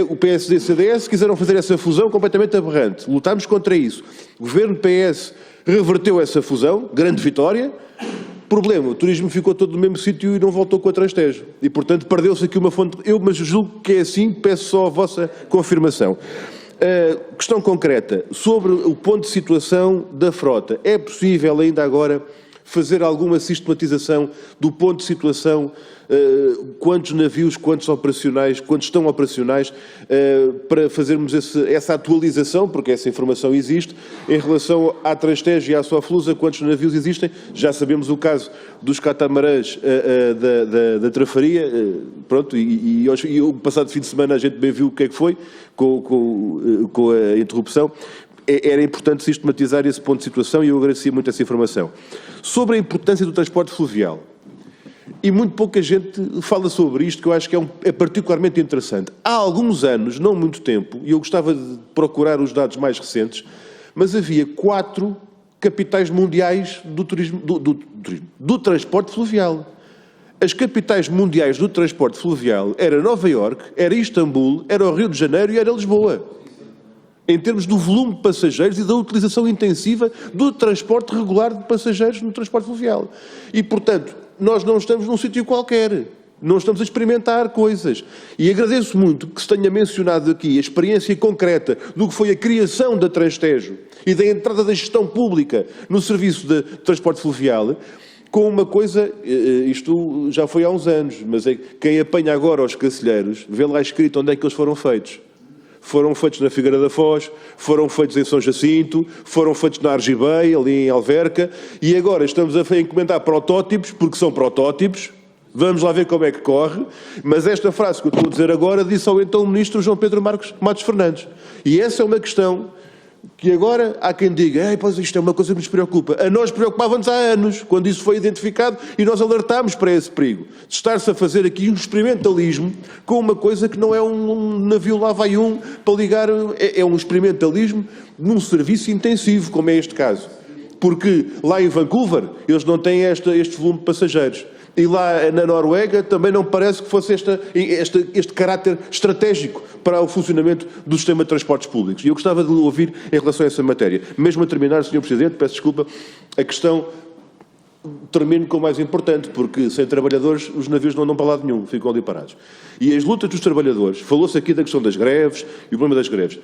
o PSD e o CDS quiseram fazer essa fusão completamente aberrante. Lutámos contra isso. O governo PS reverteu essa fusão, grande vitória. Problema, o turismo ficou todo no mesmo sítio e não voltou com a Transtejo. E, portanto, perdeu-se aqui uma fonte. Mas julgo que é assim, peço só a vossa confirmação. Questão concreta, sobre o ponto de situação da frota. É possível ainda agora fazer alguma sistematização do ponto de situação, quantos navios, quantos estão operacionais, para fazermos essa atualização, porque essa informação existe, em relação à Transtejo e à Soflusa, quantos navios existem. Já sabemos o caso dos catamarãs da Trafaria, pronto, e o passado fim de semana a gente bem viu o que é que foi, com a interrupção. Era importante sistematizar esse ponto de situação e eu agradecia muito essa informação. Sobre a importância do transporte fluvial, e muito pouca gente fala sobre isto, que eu acho que é particularmente interessante. Há alguns anos, não muito tempo, e eu gostava de procurar os dados mais recentes, mas havia 4 capitais mundiais do transporte fluvial. As capitais mundiais do transporte fluvial era Nova Iorque, era Istambul, era o Rio de Janeiro e era Lisboa. Em termos do volume de passageiros e da utilização intensiva do transporte regular de passageiros no transporte fluvial. E, portanto, nós não estamos num sítio qualquer. Não estamos a experimentar coisas. E agradeço muito que se tenha mencionado aqui a experiência concreta do que foi a criação da Transtejo e da entrada da gestão pública no serviço de transporte fluvial, com uma coisa, isto já foi há uns anos, mas é quem apanha agora os cacilheiros, vê lá escrito onde é que eles foram feitos. Foram feitos na Figueira da Foz, foram feitos em São Jacinto, foram feitos na Argibei, ali em Alverca, e agora estamos a encomendar protótipos, porque são protótipos, vamos lá ver como é que corre, mas esta frase que eu estou a dizer agora disse ao então Ministro João Pedro Matos Fernandes. E essa é uma questão que agora há quem diga, pois isto é uma coisa que nos preocupa. A nós preocupava-nos há anos, quando isso foi identificado, e nós alertámos para esse perigo. De estar-se a fazer aqui um experimentalismo com uma coisa que não é um navio lá vai para ligar, é um experimentalismo num serviço intensivo, como é este caso. Porque lá em Vancouver, eles não têm este volume de passageiros. E lá na Noruega também não parece que fosse este caráter estratégico para o funcionamento do sistema de transportes públicos. E eu gostava de ouvir em relação a essa matéria. Mesmo a terminar, Sr. Presidente, peço desculpa, a questão termino com o mais importante, porque sem trabalhadores os navios não andam para lado nenhum, ficam ali parados. E as lutas dos trabalhadores, falou-se aqui da questão das greves e o problema das greves.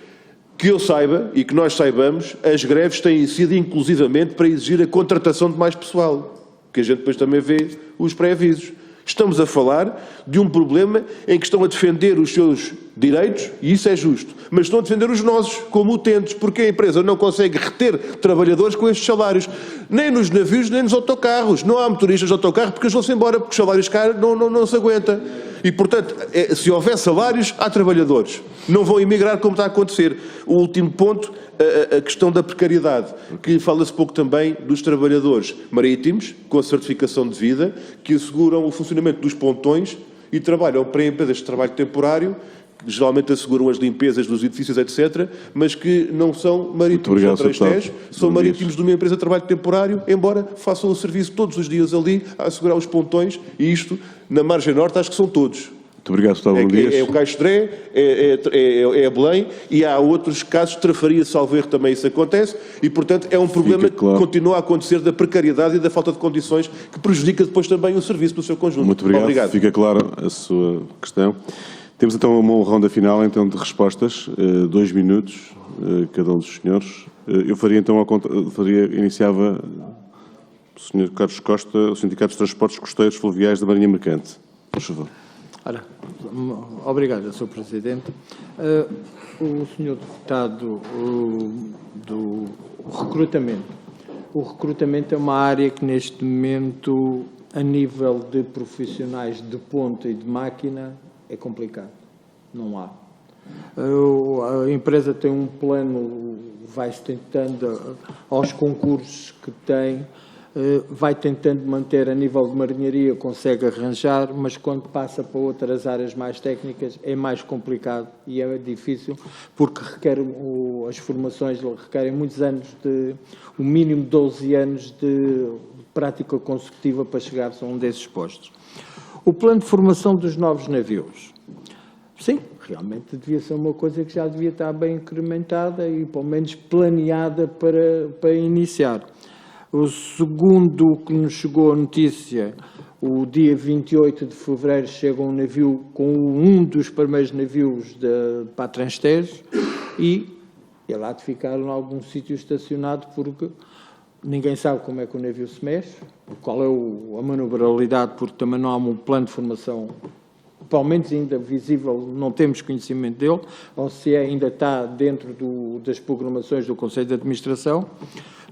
Que eu saiba e que nós saibamos, as greves têm sido inclusivamente para exigir a contratação de mais pessoal. Que a gente depois também vê os pré-avisos. Estamos a falar de um problema em que estão a defender os seus direitos, e isso é justo, mas estão a defender os nossos como utentes, porque a empresa não consegue reter trabalhadores com estes salários, nem nos navios, nem nos autocarros. Não há motoristas de autocarro porque eles vão-se embora, porque os salários caros não se aguenta. E, portanto, se houver salários, há trabalhadores. Não vão emigrar como está a acontecer. O último ponto, a questão da precariedade, que fala-se pouco também dos trabalhadores marítimos, com a certificação de vida, que asseguram o funcionamento dos pontões e trabalham para empresas de trabalho temporário, que geralmente asseguram as limpezas dos edifícios, etc., mas que não são marítimos ou Transtejo, são marítimos de uma empresa de trabalho temporário, embora façam o serviço todos os dias ali a assegurar os pontões, e isto, na margem norte, acho que são todos. Muito obrigado, Sr. Dias. É o Caixo Dré, é a Belém, e há outros casos de Trafaria, salvo erro, também isso acontece, e, portanto, é um problema que continua a acontecer da precariedade e da falta de condições que prejudica depois também o serviço no seu conjunto. Muito obrigado. Fica clara a sua questão. Temos então uma ronda final então, de respostas, 2 minutos, cada um dos senhores. Eu faria então, iniciava o Sr. Carlos Costa, o Sindicato dos Transportes Costeiros Fluviais da Marinha Mercante. Por favor. Ora, obrigado, Sr. Presidente. O Sr. Deputado do recrutamento. O recrutamento é uma área que neste momento, a nível de profissionais de ponta e de máquina, é complicado. Não há. A empresa tem um plano, vai-se tentando aos concursos que tem, vai tentando manter a nível de marinharia, consegue arranjar, mas quando passa para outras áreas mais técnicas é mais complicado e é difícil, porque as formações requerem muitos anos, o mínimo 12 anos de prática consecutiva para chegar-se a um desses postos. O plano de formação dos novos navios. Sim, realmente devia ser uma coisa que já devia estar bem incrementada e, pelo menos, planeada para iniciar. O segundo que nos chegou a notícia, o dia 28 de fevereiro, chega um navio com um dos primeiros navios para a Transtejo e ele há de ficar em algum sítio estacionado porque ninguém sabe como é que o navio se mexe, qual é a manobrabilidade, porque também não há um plano de formação, pelo menos ainda visível, não temos conhecimento dele, ou se ainda está dentro das programações do Conselho de Administração.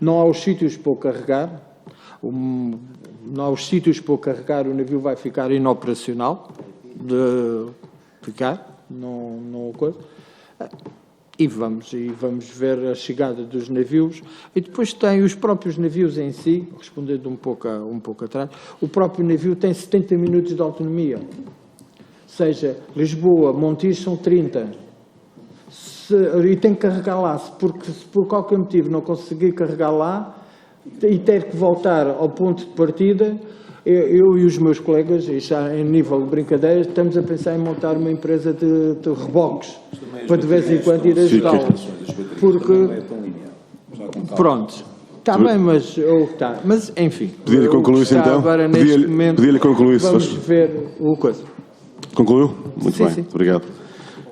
Não há os sítios para o carregar, não há os sítios para o carregar, o navio vai ficar inoperacional, não coisa. E vamos ver a chegada dos navios. E depois tem os próprios navios em si, respondendo um pouco atrás, o próprio navio tem 70 minutos de autonomia. Ou seja, Lisboa, Montijo são 30. E tem que carregar lá. Se por qualquer motivo não conseguir carregar lá e ter que voltar ao ponto de partida, eu e os meus colegas, e já em nível de brincadeira, estamos a pensar em montar uma empresa de reboques, para de vez em quando ir ajudá-los. Porque, pronto, está bem, mas enfim. Pedia-lhe que concluísse então. Pedia-lhe que concluísse. Vamos ver o coisa. Concluiu? Muito bem, sim. obrigado.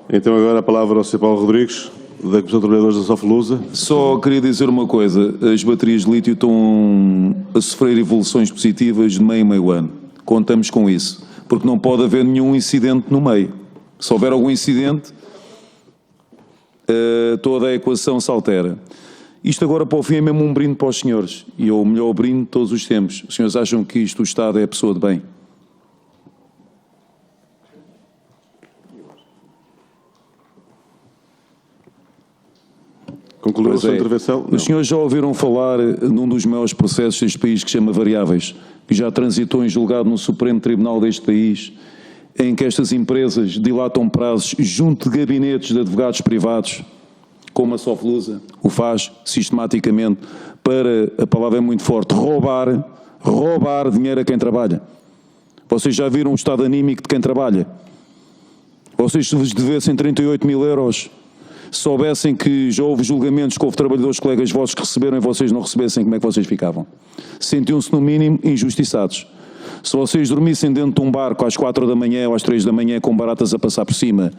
Então agora a palavra ao Sr. Paulo Rodrigues, da Comissão de Trabalhadores da Soflusa. Só queria dizer uma coisa, as baterias de lítio estão a sofrer evoluções positivas de meio em meio ano. Contamos com isso, porque não pode haver nenhum incidente no meio. Se houver algum incidente, toda a equação se altera. Isto agora para o fim é mesmo um brinde para os senhores, e é o melhor brinde de todos os tempos. Os senhores acham que isto, o Estado é a pessoa de bem? Concluiu a sua intervenção? Os senhores já ouviram falar num dos maiores processos deste país que se chama Variáveis, que já transitou em julgado no Supremo Tribunal deste país, em que estas empresas dilatam prazos junto de gabinetes de advogados privados, como a Soflusa o faz sistematicamente para, a palavra é muito forte, roubar dinheiro a quem trabalha. Vocês já viram o estado anímico de quem trabalha? Vocês se vos devessem 38 mil euros, soubessem que já houve julgamentos, que houve trabalhadores, colegas vossos que receberam e vocês não recebessem, como é que vocês ficavam? Sentiam-se, no mínimo, injustiçados. Se vocês dormissem dentro de um barco às 4 da manhã ou às 3 da manhã com baratas a passar por cima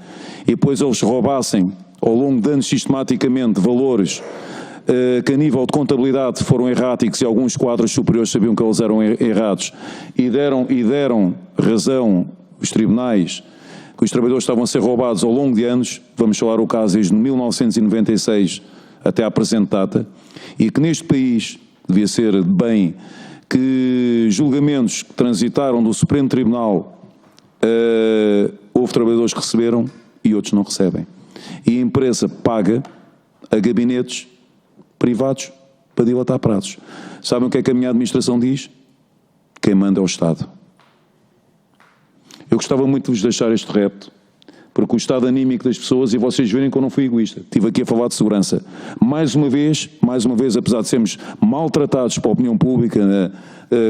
e depois eles roubassem, ao longo de anos, sistematicamente, valores que a nível de contabilidade foram erráticos e alguns quadros superiores sabiam que eles eram errados e deram razão os tribunais que os trabalhadores estavam a ser roubados ao longo de anos, vamos falar o caso desde 1996 até à presente data, e que neste país devia ser bem que julgamentos que transitaram do Supremo Tribunal, houve trabalhadores que receberam e outros não recebem. E a empresa paga a gabinetes privados para dilatar prazos. Sabem o que é que a minha administração diz? Quem manda é o Estado. Eu gostava muito de vos deixar este repto, porque o estado anímico das pessoas, e vocês verem que eu não fui egoísta, estive aqui a falar de segurança. Mais uma vez, apesar de sermos maltratados pela opinião pública,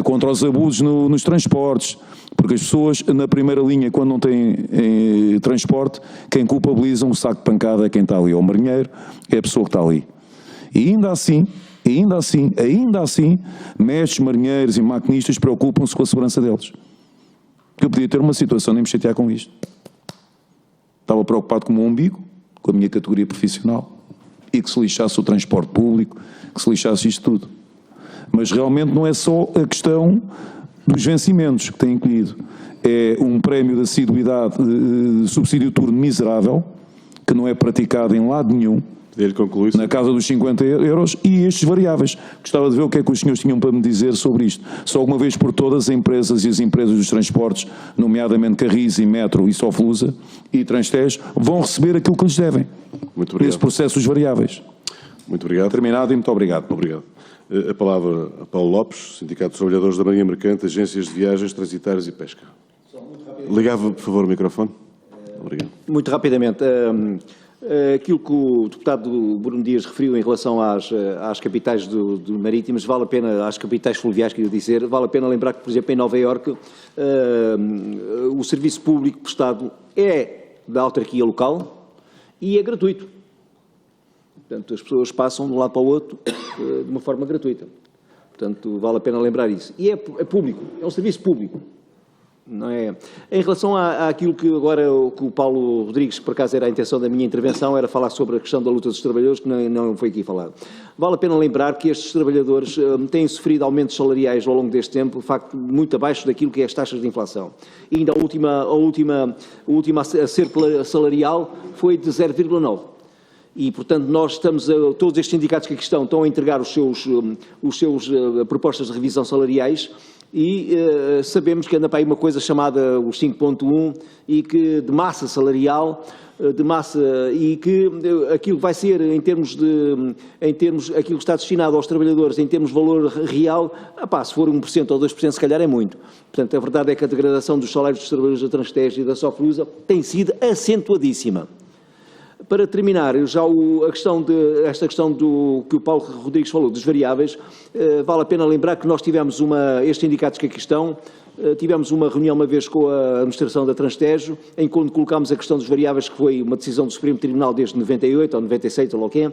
contra os abusos nos transportes, porque as pessoas na primeira linha, quando não têm transporte, quem culpabilizam o saco de pancada é quem está ali, é o marinheiro, é a pessoa que está ali. E ainda assim, mestres, marinheiros e maquinistas preocupam-se com a segurança deles. Eu podia ter uma situação nem me chatear com isto. Estava preocupado com o meu umbigo, com a minha categoria profissional, e que se lixasse o transporte público, que se lixasse isto tudo. Mas realmente não é só a questão dos vencimentos que tem incluído. É um prémio de assiduidade, de subsídio turno miserável, que não é praticado em lado nenhum, na casa dos 50 euros, e estes variáveis. Gostava de ver o que é que os senhores tinham para me dizer sobre isto. Só alguma vez por todas as empresas e as empresas dos transportes, nomeadamente Carris e Metro e Soflusa e Transtejo, vão receber aquilo que lhes devem. Muito obrigado. Nesse processo dos variáveis. Muito obrigado. Terminado e muito obrigado. Obrigado. A palavra a Paulo Lopes, Sindicato dos Trabalhadores da Marinha Mercante, Agências de Viagens, Transitárias e Pesca. Ligava, por favor, o microfone. Obrigado. Muito rapidamente, aquilo que o deputado Bruno Dias referiu em relação às capitais do marítimas, vale a pena, às capitais fluviais, queria dizer, vale a pena lembrar que, por exemplo, em Nova Iorque, o serviço público prestado é da autarquia local e é gratuito. Portanto, as pessoas passam de um lado para o outro de uma forma gratuita. Portanto, vale a pena lembrar isso. E é público, é um serviço público. Não é? Em relação àquilo que agora que o Paulo Rodrigues, por acaso era a intenção da minha intervenção, era falar sobre a questão da luta dos trabalhadores, que não foi aqui falado. Vale a pena lembrar que estes trabalhadores têm sofrido aumentos salariais ao longo deste tempo, de facto, muito abaixo daquilo que é as taxas de inflação. E ainda a última acerto salarial foi de 0,9%. E, portanto, nós estamos, todos estes sindicatos que aqui estão a entregar os seus propostas de revisão salariais e sabemos que anda para aí uma coisa chamada os 5.1 e que de massa salarial, e que aquilo vai ser em termos aquilo que está destinado aos trabalhadores em termos de valor real, se for 1% ou 2% se calhar é muito. Portanto, a verdade é que a degradação dos salários dos trabalhadores da Transtege e da Soflusa tem sido acentuadíssima. Para terminar, esta questão que o Paulo Rodrigues falou, dos variáveis, vale a pena lembrar que nós tivemos estes sindicatos que aqui estão, tivemos uma reunião uma vez com a administração da Transtejo, em que colocámos a questão dos variáveis, que foi uma decisão do Supremo Tribunal desde 98 ou 96, ou lá o que é,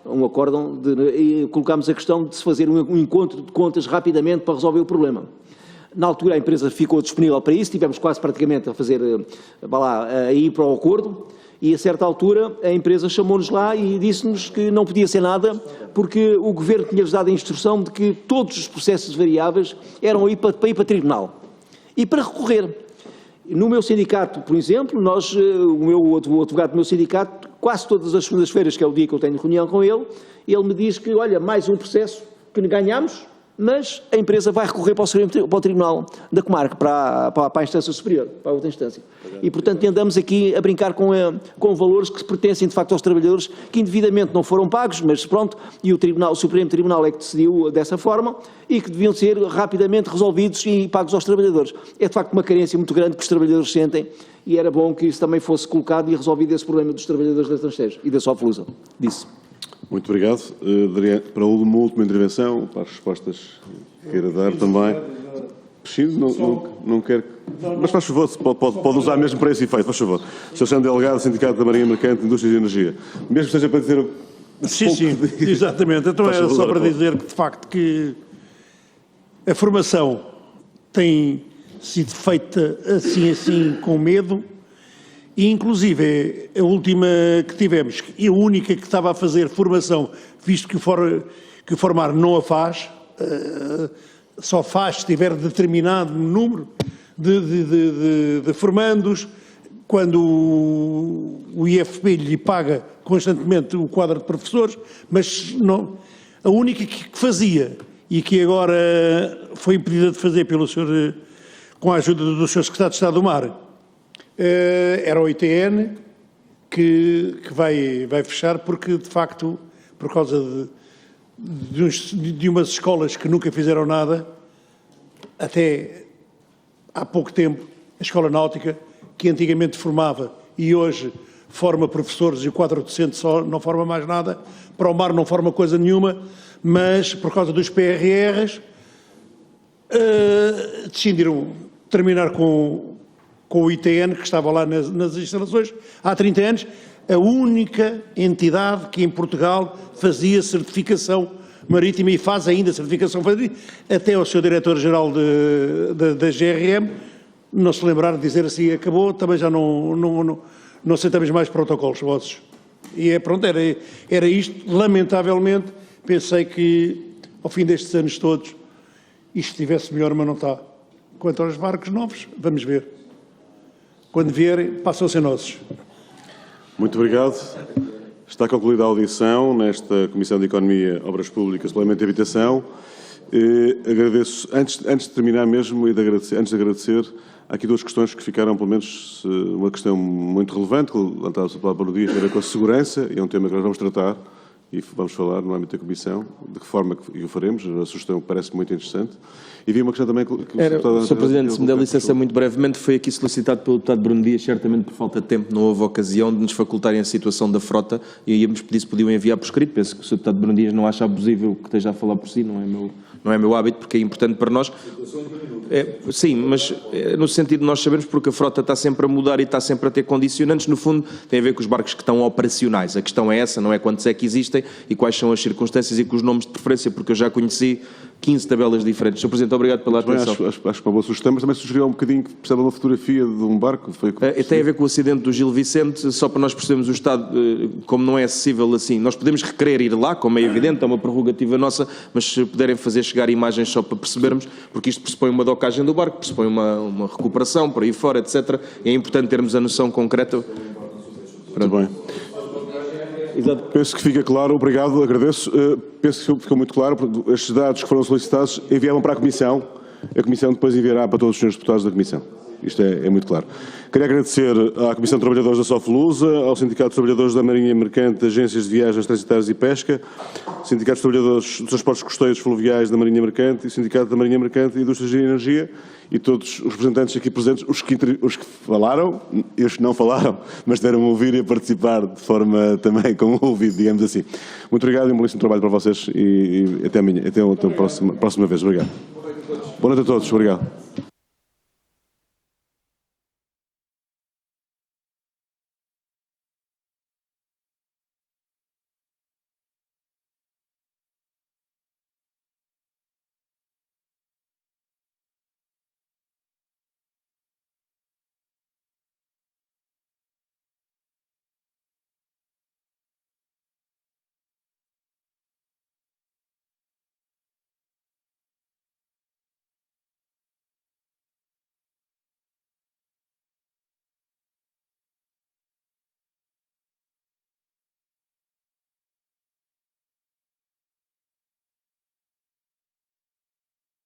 um acórdão, e colocámos a questão de se fazer um encontro de contas rapidamente para resolver o problema. Na altura a empresa ficou disponível para isso, tivemos quase praticamente a ir para o acordo, e a certa altura a empresa chamou-nos lá e disse-nos que não podia ser nada porque o Governo tinha-lhes dado a instrução de que todos os processos variáveis eram para ir para tribunal e para recorrer. No meu sindicato, por exemplo, o advogado do meu sindicato, quase todas as segundas-feiras, que é o dia que eu tenho reunião com ele me diz que, olha, mais um processo que ganhamos, mas a empresa vai recorrer para o Tribunal da Comarca, para a instância superior, para a outra instância. E, portanto, andamos aqui a brincar com valores que pertencem, de facto, aos trabalhadores, que indevidamente não foram pagos, mas pronto, e o Supremo Tribunal é que decidiu dessa forma, e que deviam ser rapidamente resolvidos e pagos aos trabalhadores. É, de facto, uma carência muito grande que os trabalhadores sentem, e era bom que isso também fosse colocado e resolvido esse problema dos trabalhadores da Transtege e da Soflusa. Disse. Muito obrigado. Para uma última intervenção, para as respostas que queira dar também. Não quero. Mas faz favor, pode usar mesmo para esse efeito, faz favor. Sr. Sandro Delgado, Sindicato da Marinha Mercante, Indústria e Energia. Mesmo que seja para dizer. Sim, exatamente. Então era só para dizer que, de facto, que a formação tem sido feita assim, com medo. E, inclusive, a última que tivemos, e a única que estava a fazer formação, visto que o formar não a faz, só faz se tiver determinado número de formandos, quando o IFP lhe paga constantemente o quadro de professores, mas não, a única que fazia, e que agora foi impedida de fazer pelo senhor, com a ajuda do Sr. Secretário de Estado do Mar, era o ITN, que vai fechar porque, de facto, por causa de umas escolas que nunca fizeram nada, até há pouco tempo, a Escola Náutica, que antigamente formava e hoje forma professores e o quadro docente só não forma mais nada, para o mar não forma coisa nenhuma, mas por causa dos PRRs decidiram terminar com o ITN, que estava lá nas instalações, há 30 anos, a única entidade que em Portugal fazia certificação marítima e faz ainda certificação marítima, até o seu diretor-geral da GRM, não se lembrar de dizer assim, acabou, também já não aceitamos mais protocolos vossos. E pronto, era isto. Lamentavelmente, pensei que ao fim destes anos todos isto estivesse melhor, mas não está. Quanto aos barcos novos, vamos ver. Quando vierem, passam a ser nossos. Muito obrigado. Está concluída a audição nesta Comissão de Economia, Obras Públicas, Planeamento e Habitação. Agradeço, antes de terminar mesmo, antes de agradecer, há aqui duas questões que ficaram, pelo menos, uma questão muito relevante, levantada pela Paulo Dias, que era com a segurança, e é um tema que nós vamos tratar, e vamos falar no âmbito da Comissão de que forma que o faremos. A sugestão parece muito interessante. E vi uma questão também que o Sr. Presidente, se me der licença muito brevemente, foi aqui solicitado pelo deputado Bruno Dias, certamente por falta de tempo, não houve ocasião de nos facultarem a situação da frota e íamos pedir se podiam enviar por escrito. Penso que o Sr. deputado Bruno Dias não acha abusível que esteja a falar por si, não é meu hábito, porque é importante para nós. Sim, mas no sentido de nós sabermos, porque a frota está sempre a mudar e está sempre a ter condicionantes, no fundo tem a ver com os barcos que estão operacionais. A questão é essa, não é quantos é que existem e quais são as circunstâncias e com os nomes de preferência, porque eu já conheci 15 tabelas diferentes. Sr. Presidente, obrigado pela atenção. Acho que é uma boa sugestão, mas também sugeriu um bocadinho que precisava de uma fotografia de um barco. Tem a ver com o acidente do Gil Vicente, só para nós percebermos o estado, como não é acessível assim. Nós podemos requerer ir lá, como é evidente, é uma prerrogativa nossa, mas se puderem fazer chegar imagens só para percebermos, porque isto pressupõe uma docagem do barco, pressupõe uma recuperação, por aí fora, etc. É importante termos a noção concreta. Muito bem. Exato. Penso que fica claro, obrigado, agradeço. Penso que ficou muito claro, estes dados que foram solicitados enviavam para a Comissão depois enviará para todos os senhores deputados da Comissão. Isto é muito claro. Queria agradecer à Comissão de Trabalhadores da Soflusa, ao Sindicato de Trabalhadores da Marinha Mercante, Agências de Viagens Transitárias e Pesca, Sindicato de Trabalhadores dos Transportes Costeiros Fluviais da Marinha Mercante e Sindicato da Marinha Mercante e Indústrias de Energia e todos os representantes aqui presentes, os que falaram e os que não falaram, mas deram a ouvir e a participar de forma também como ouvido, digamos assim. Muito obrigado e um belíssimo trabalho para vocês e até amanhã, até a próxima vez. Obrigado. Boa noite a todos. Obrigado.